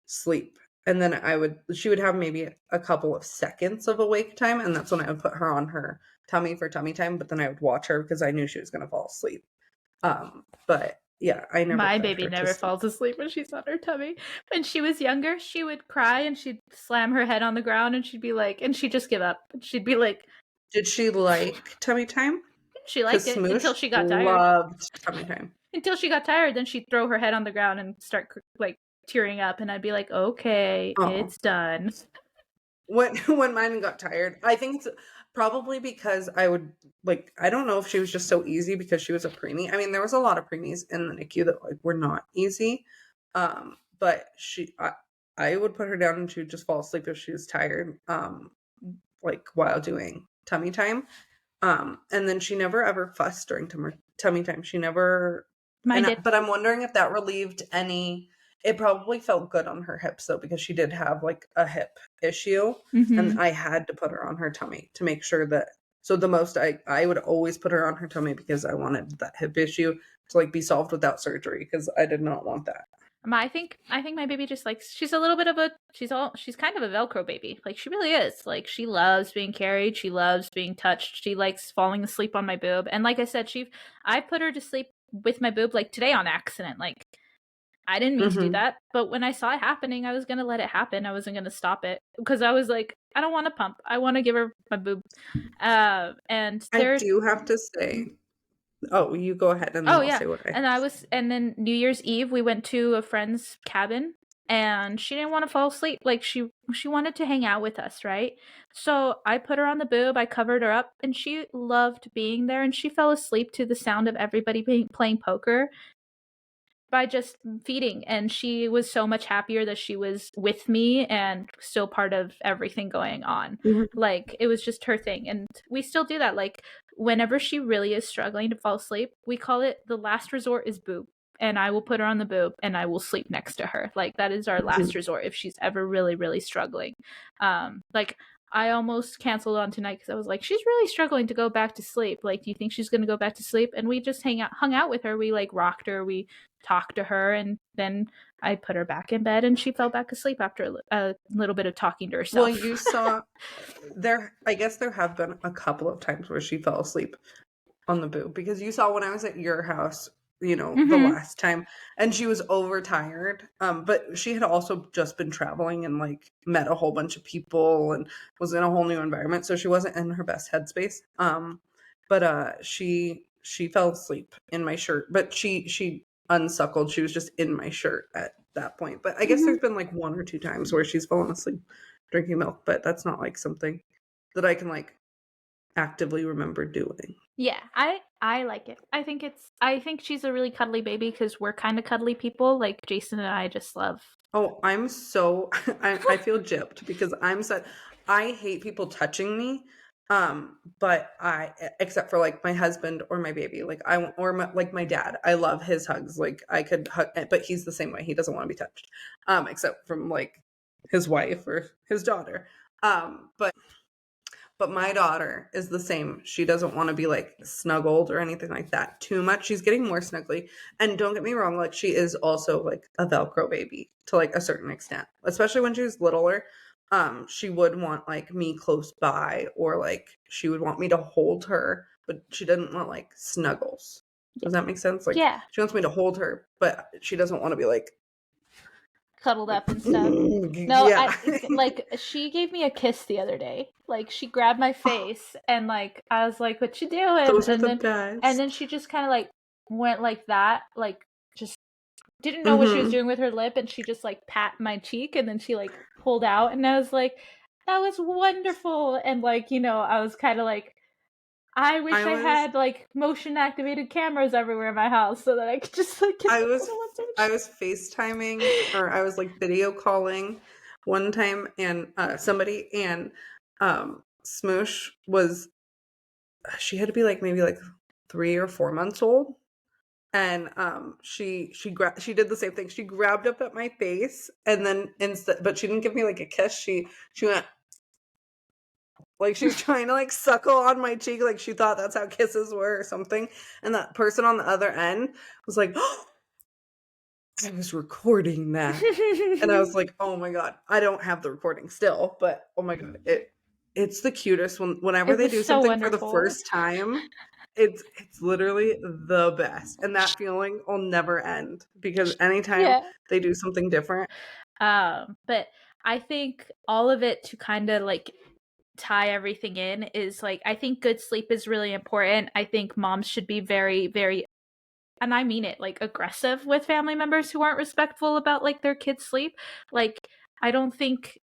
sleep. And then she would have maybe a couple of seconds of awake time, and that's when I would put her on her tummy for tummy time, but then I would watch her because I knew she was going to fall asleep. But yeah, I never My put baby her to never sleep. falls asleep when she's on her tummy. When she was younger, she would cry and she'd slam her head on the ground and she'd be like, and she'd just give up. She'd be like, Did she like tummy time? she liked Because it until Smoosh she got tired. loved tummy time. Until she got tired, then she'd throw her head on the ground and start like tearing up, and I'd be like, okay, Oh, it's done. when when mine got tired, I think it's probably because I would like. I don't know if she was just so easy because she was a preemie. I mean, there was a lot of preemies in the NICU that like were not easy, but I would put her down and she would just fall asleep if she was tired, like while doing tummy time. And then she never ever fussed during tummy time. She never, Mine did. but I'm wondering if that relieved any. It probably felt good on her hips though, because she did have like a hip issue, and Mm-hmm. I had to put her on her tummy to make sure that. So the most I would always put her on her tummy because I wanted that hip issue to like be solved without surgery because I did not want that. I think my baby just likes, she's a little bit of a, she's kind of a Velcro baby. Like she really is. Like she loves being carried. She loves being touched. She likes falling asleep on my boob. And like I said, I put her to sleep with my boob like today on accident. Like I didn't mean to do Hmm. that, but when I saw it happening, I was going to let it happen. I wasn't going to stop it because I was like, I don't want to pump. I want to give her my boob. And I there, do have to say. Oh, you go ahead and then oh I'll yeah. say what I. And then New Year's Eve, we went to a friend's cabin and she didn't want to fall asleep. Like she wanted to hang out with us, right? So I put her on the boob, I covered her up, and she loved being there. And she fell asleep to the sound of everybody playing poker by just feeding, and she was so much happier that she was with me and still part of everything going on. Mhm. Like it was just her thing, and we still do that. Like whenever she really is struggling to fall asleep, we call it the last resort is boob, and I will put her on the boob and I will sleep next to her. Like that is our last Mhm. resort if she's ever really really struggling. Like I almost canceled on tonight because I was like, she's really struggling to go back to sleep. Like, do you think she's gonna go back to sleep? And we just hung out with her. We like rocked her. We talked to her, and then I put her back in bed, and she fell back asleep after a little bit of talking to Well, herself. you saw there. I guess there have been a couple of times where she fell asleep on the boob because you saw when I was at your house, the Mm-hmm. last time, and she was overtired. But she had also just been traveling and like met a whole bunch of people and was in a whole new environment, so she wasn't in her best headspace. But she fell asleep in my shirt, but she unsuckled. She was just in my shirt at that point. But I guess Mm-hmm. there's been like one or two times where she's fallen asleep drinking milk, but that's not like something that I can like actively remember doing. Yeah, I like it. I think she's a really cuddly baby because we're kind of cuddly people. Like Jason and I just love. Oh, I'm so I feel gypped because I'm such I hate people touching me. But except for like my husband or my baby, like like my dad. I love his hugs. Like I could hug, but he's the same way. He doesn't want to be touched. Except from like his wife or his daughter. But my daughter is the same. She doesn't want to be like snuggled or anything like that too much. She's getting more snuggly. And don't get me wrong, like she is also like a Velcro baby to like a certain extent. Especially when she was littler. She would want like me close by or like she would want me to hold her, but she didn't want like snuggles. Yeah, Does that make sense? Like yeah, she wants me to hold her, but she doesn't want to be cuddled like up and stuff. No, yeah. like she gave me a kiss the other day. Like she grabbed my face and like I was like, "What you doing?" Those are the And then best. she just kind of like went like that, like just didn't know what she was Mm-hmm. doing with her lip, and she just like pat my cheek, and then she like pulled out, and I was like, "That was wonderful." And like I was kind of like, I wish I I was had like motion activated cameras everywhere in my house so that I could just like kiss I the was little ones on I the was FaceTiming or I was like video calling one time and somebody and Smoosh was she had to be like maybe like 3 or 4 months old and she did the same thing. She grabbed up at my face and then instead but she didn't give me like a kiss. She went like she was trying to like suckle on my cheek like she thought that's how kisses were or something. And that person on the other end was like I was recording that. And I was like, "Oh my god." I don't have the recording still, but oh my god, it's the cutest whenever It they was do so something for the wonderful. first time, it's literally the best. And that feeling will never end because anytime Yeah. they do something different. But I think all of it to kind of like tie everything in is like I think good sleep is really important. I think moms should be very, very, and I mean it, like aggressive with family members who aren't respectful about like their kids' sleep. Like I don't think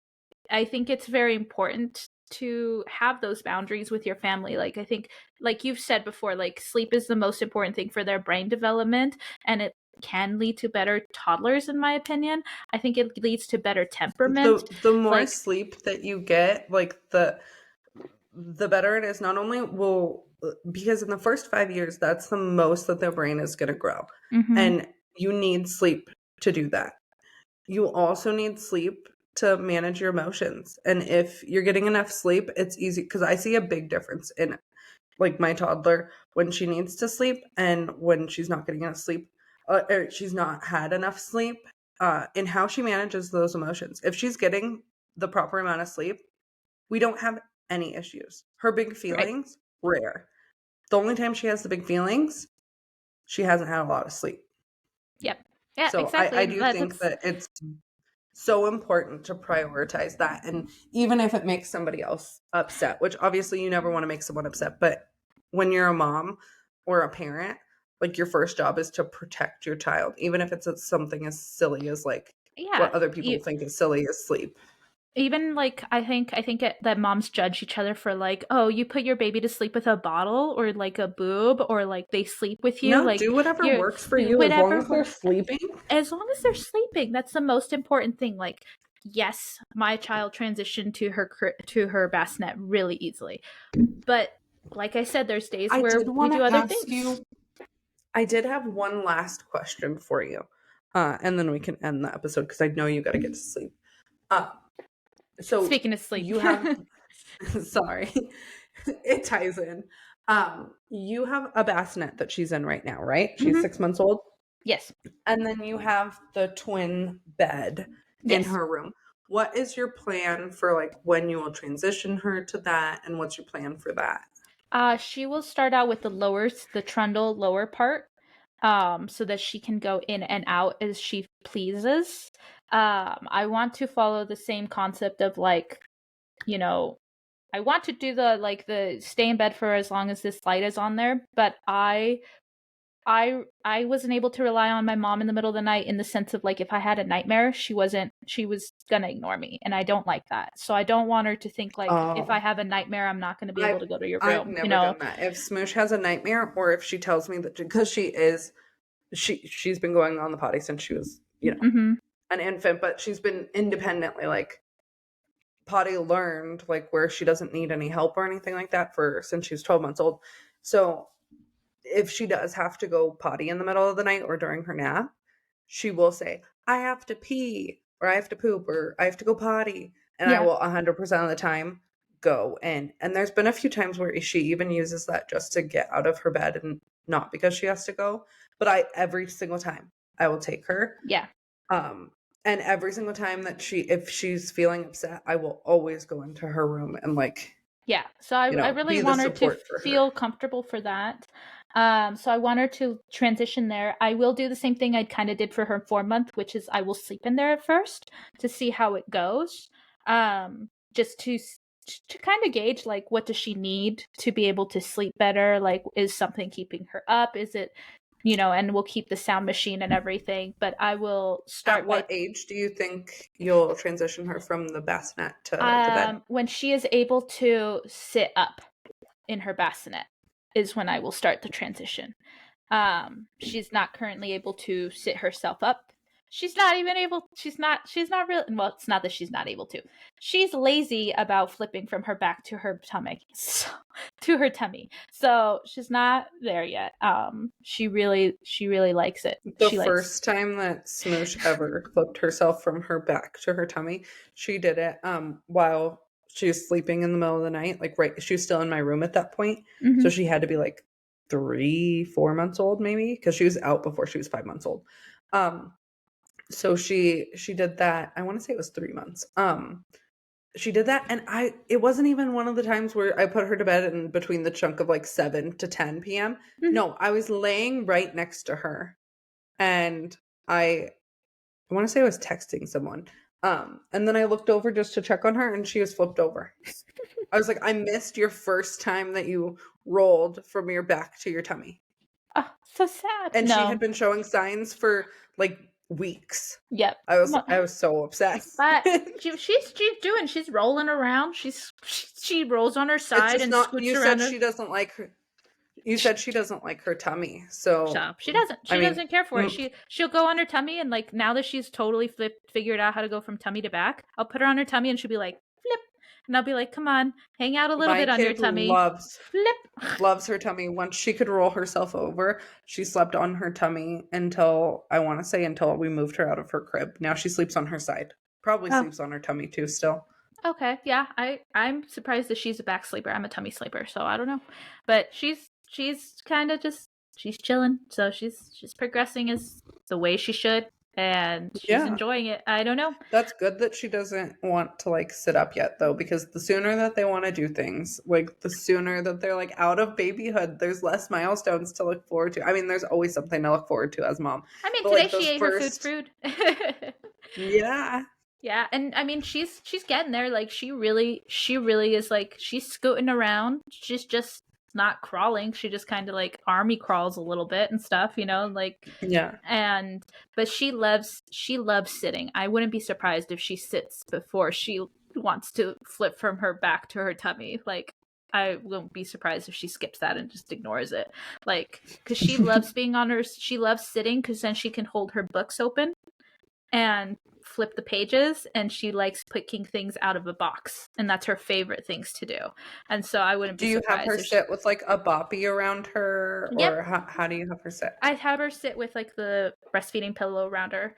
I think it's very important to have those boundaries with your family. Like I think like you've said before, like sleep is the most important thing for their brain development, and it can lead to better toddlers in my opinion. I think it leads to better temperament. The more Like sleep that you get, like the better it is. Not only will, because in the first 5 years, that's the most that their brain is going to grow. mhm, And you need sleep to do that. You also need sleep to manage your emotions. And if you're getting enough sleep, it's easy because I see a big difference in like my toddler when she needs to sleep and when she's not getting enough sleep, or she's not had enough sleep, in how she manages those emotions. If she's getting the proper amount of sleep, we don't have any issues. Her big right. feelings, rare. The only time she has the big feelings, she hasn't had a lot of sleep. Yep. Yeah, So exactly. I And do think that's that it's so important to prioritize that. And even if it makes somebody else upset, which obviously you never want to make someone upset, but when you're a mom or a parent, like your first job is to protect your child, even if it's something as silly as like yeah. what other people think is silly as sleep. Even like that moms judge each other for like, oh, you put your baby to sleep with a bottle or like a boob or like they sleep with you, No, like do whatever you're works for you as long whatever as they're works. sleeping. As long as they're sleeping, that's the most important thing. Like yes, my child transitioned to her bassinet really easily, but like I said, there's days I where did we want do to other ask things. you, I did have one last question for you. And then we can end the episode because I know you got to get to sleep. Uh, so Speaking of sleep. you have, sorry, it ties in. You have a bassinet that she's in right now, right? She's Mhm. 6 months old. Yes. And then you have the twin bed in Yes. her room. What is your plan for like when you will transition her to that? And what's your plan for that? She will start out with the trundle lower part, so that she can go in and out as she pleases. I want to follow the same concept of like, you know, I want to do the stay in bed for as long as this light is on there, but I wasn't able to rely on my mom in the middle of the night in the sense of like if I had a nightmare, she was gonna ignore me, and I don't like that. So I don't want her to think like if I Oh, have a nightmare, I'm not gonna be able I to go to your I've room, you never know? done that. If Smoosh has a nightmare or if she tells me that because she's been going on the potty since she was, Mhm. an infant, but she's been independently like potty learned, like where she doesn't need any help or anything like that for since she's 12 months old. So if she does have to go potty in the middle of the night or during her nap, she will say, I have to pee or I have to poop or I have to go potty. And I Yeah. will 100% of the time go in. And there's been a few times where she even uses that just to get out of her bed and not because she has to go. But every single time, I will take her. Yeah. Um, and every single time that if she's feeling upset, I will always go into her room and like, Yeah. So I really be the want her to support for her. feel comfortable for that. So I want her to transition there. I will do the same thing I kind of did for her 4 month, which is I will sleep in there at first to see how it goes. Just to kind of gauge like what does she need to be able to sleep better? Like is something keeping her up? Is it and we'll keep the sound machine and everything, but I will At start by what age do you think you'll transition her from the bassinet to the bed? when she is able to sit up in her bassinet is when I will start the transition. She's not currently able to sit herself up. She's not really, well, it's not that she's not able to. She's lazy about flipping from her back to her tummy. So, to her tummy. So she's not there yet. She really likes it. The She likes first time that Smoosh ever flipped herself from her back to her tummy, she did it while she was sleeping in the middle of the night. Like right, she was still in my room at that point, so Mhm. she had to be like 3, 4 months old maybe because she was out before she was 5 months old. Um, So she did that. I want to say it was 3 months. She did that, and it wasn't even one of the times where I put her to bed in between the chunk of like 7 to 10 p.m. Mhm. No, I was laying right next to her, and I want to say I was texting someone. And then I looked over just to check on her, and she was flipped over. I was like, I missed your first time that you rolled from your back to your tummy. Oh, so sad. And she had No. been showing signs for like weeks. Yep. I was so upset. But she's rolling around. She rolls on her It's side just and not, scoots you around said her. she doesn't like her. You said she doesn't like her tummy. So, So she doesn't. I She mean, doesn't care for it. She'll go on her tummy and like now that she's totally figured out how to go from tummy to back, I'll put her on her tummy and she'll be like flip, and I'll be like, come on, hang out a little my bit on your kid tummy, flip. loves her tummy. Once she could roll herself over, she slept on her tummy until, I want to say, until we moved her out of her crib. Now she sleeps on her side. Probably Oh, sleeps on her tummy too still. okay, yeah. I'm surprised that she's a back sleeper. I'm a tummy sleeper, so I don't know, but she's kind of just she's chilling. So she's progressing as the way she should, and she's Yeah. enjoying it. I don't know. That's good that she doesn't want to like sit up yet though, because the sooner that they want to do things, like the sooner that they're like out of babyhood, there's less milestones to look forward to. I mean, there's always something to look forward to as mom. I mean, But today like she those ate her first, food. yeah. Yeah, and I mean she's getting there. Like she really is like she's scooting around. She's just not crawling. She just kind of like army crawls a little bit and stuff, like Yeah. and but she loves sitting. I wouldn't be surprised if she sits before she wants to flip from her back to her tummy. Like I won't be surprised if she skips that and just ignores it. Like cuz she loves sitting cuz then she can hold her books open and flip the pages, and she likes picking things out of a box, and that's her favorite things to do. And so I wouldn't be Do you have surprised her if she sit with like a boppy around her, Yep. or how do you have her sit? I have her sit with like the breastfeeding pillow around her,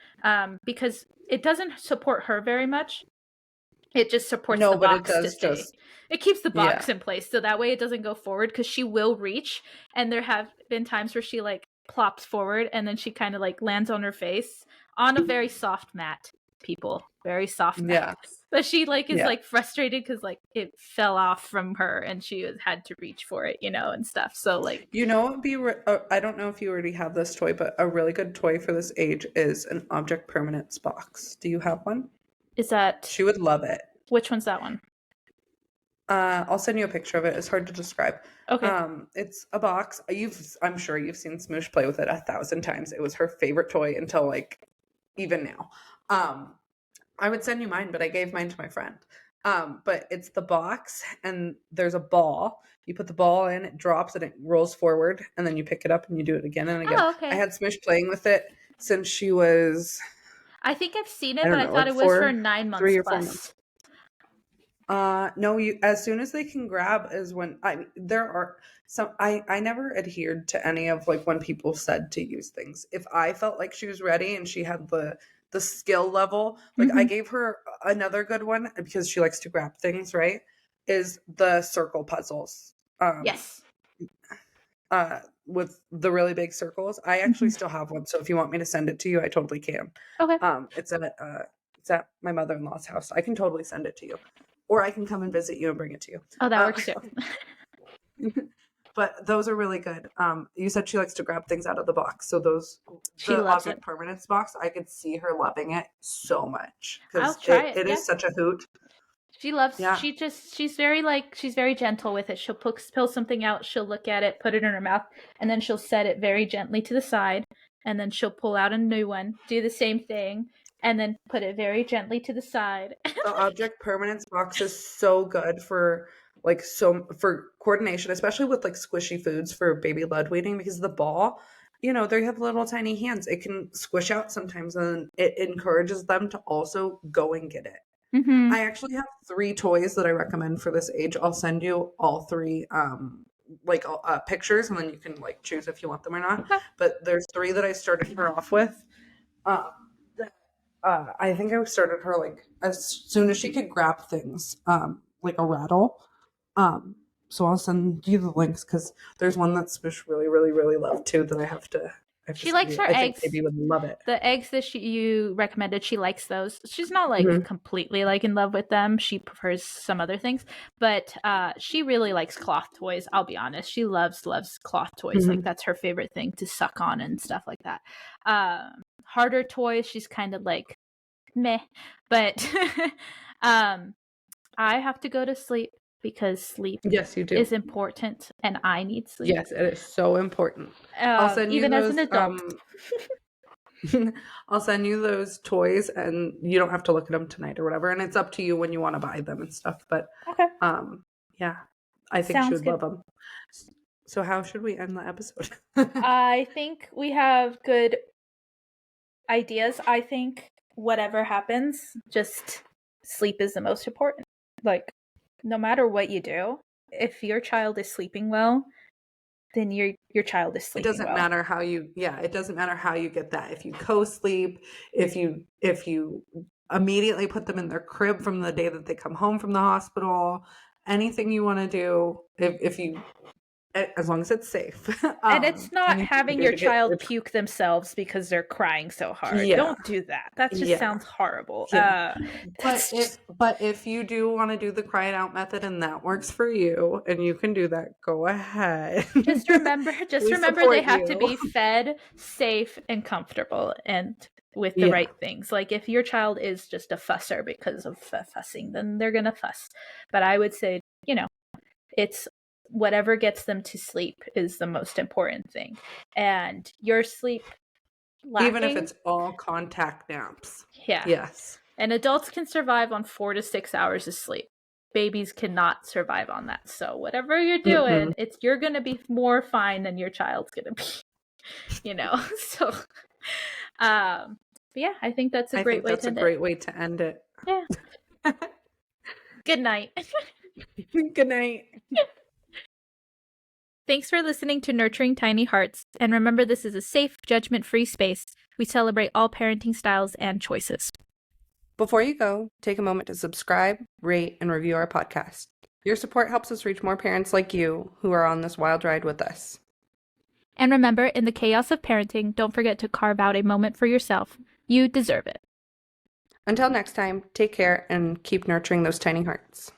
because it doesn't support her very much. It just supports the No, but it box to does stay. just, It keeps the yeah. box in place, so that way it doesn't go forward because she will reach. And there have been times where she like plops forward and then she kind of like lands on her face on a very soft mat. People, very soft mat. Yeah. But she like is Yeah. like frustrated because like it fell off from her and she had to reach for it, and stuff. So like, You know, it'd be I don't know if you already have this toy, but a really good toy for this age is an object permanence box. Do you have one? is that She would love it. which one's that one? I'll send you a picture of it. It's hard to describe. Okay. It's a box. I'm sure you've seen Smoosh play with it 1,000 times. It was her favorite toy until like even now. I would send you mine, but I gave mine to my friend. But it's the box, and there's a ball. You put the ball in, it drops, and it rolls forward, and then you pick it up and you do it again and again. Oh, I okay. had Smush playing with it since she was, I think I've seen I it, but don't I know, thought like it was for 9 months 3 or 4 months. plus. No, you, as soon as they can grab is when there are some, I never adhered to any of like when people said to use things. If I felt like she was ready and she had the skill level, like I Mm-hmm. gave her another good one because she likes to grab things, right? Is the circle puzzles. Yes. With the really big circles. I actually Mm-hmm. still have one, so if you want me to send it to you, I totally can. Okay. It's at my mother-in-law's house. I can totally send it to you. Or I can come and visit you and bring it to you. Oh, that Um, works too. but those are really good. You said she likes to grab things out of the box. So She the loves it. object permanence box, I could see her loving it so much I'll because try it. it Yeah. is such a hoot. She loves, Yeah. she's very gentle with it. She'll pull something out, she'll look at it, put it in her mouth, and then she'll set it very gently to the side. And then she'll pull out a new one, do the same thing, and then put it very gently to the side. The object permanence box is so good for for coordination, especially with like squishy foods for baby lead weaning, because the ball, they have little tiny hands. It can squish out sometimes, and it encourages them to also go and get it. Mm-hmm. I actually have 3 toys that I recommend for this age. I'll send you all 3 pictures, and then you can like choose if you want them or not. Okay. But there's 3 that I started her off with. Um, I think I started her like as soon as she could grab things, like a rattle. Um, so I'll send you the links because there's one that Smush really, really, really loved too that I have to. She likes her I think eggs. baby would love it. The eggs that you recommended, she likes those. She's not like Mhm. completely like in love with them. She prefers some other things, but she really likes cloth toys. I'll be honest. She loves cloth toys. Like Mhm. that's her favorite thing to suck on and stuff like that. Harder toys, she's kind of like meh. But I have to go to sleep because sleep Yes, you do. is important and I need sleep. Yes, it is so important. I'll send you Even as an those adult. I'll send you those toys and you don't have to look at them tonight or whatever, and it's up to you when you want to buy them and stuff, but Okay. yeah, I think she Sounds would good. love them. So how should we end the episode? I think we have good ideas. I think whatever happens, just sleep is the most important. Like, no matter what you do, if your child is sleeping well, then your child is It sleeping doesn't well. matter how you, yeah, it doesn't matter how you get that. If you co-sleep, if you immediately put them in their crib from the day that they come home from the hospital, anything you want to do, if you, as long as it's safe. And it's not Anything you having do your to get child your, puke themselves because they're crying so hard. yeah, Don't do that. That just yeah, sounds horrible. yeah. That's just But if you do want to do the cry it out method and that works for you and you can do that, go ahead. just remember We they support have to you. be fed, safe, and comfortable and with the Yeah. right things. Like if your child is just a fusser because of fussing, then they're going to fuss. But I would say, it's whatever gets them to sleep is the most important thing. And your sleep Even if lacking, it's all contact naps. yeah. Yes. And adults can survive on 4 to 6 hours of sleep. Babies cannot survive on that. So whatever you're Mm-mm. doing, you're going to be more fine than your child's going to be. So but yeah, I think that's a I great think way that's to a end it. great way to end it. Yeah. Good night. Good night. Thanks for listening to Nurturing Tiny Hearts, and remember this is a safe, judgment-free space. We celebrate all parenting styles and choices. Before you go, take a moment to subscribe, rate, and review our podcast. Your support helps us reach more parents like you who are on this wild ride with us. And remember, in the chaos of parenting, don't forget to carve out a moment for yourself. You deserve it. Until next time, take care and keep nurturing those tiny hearts.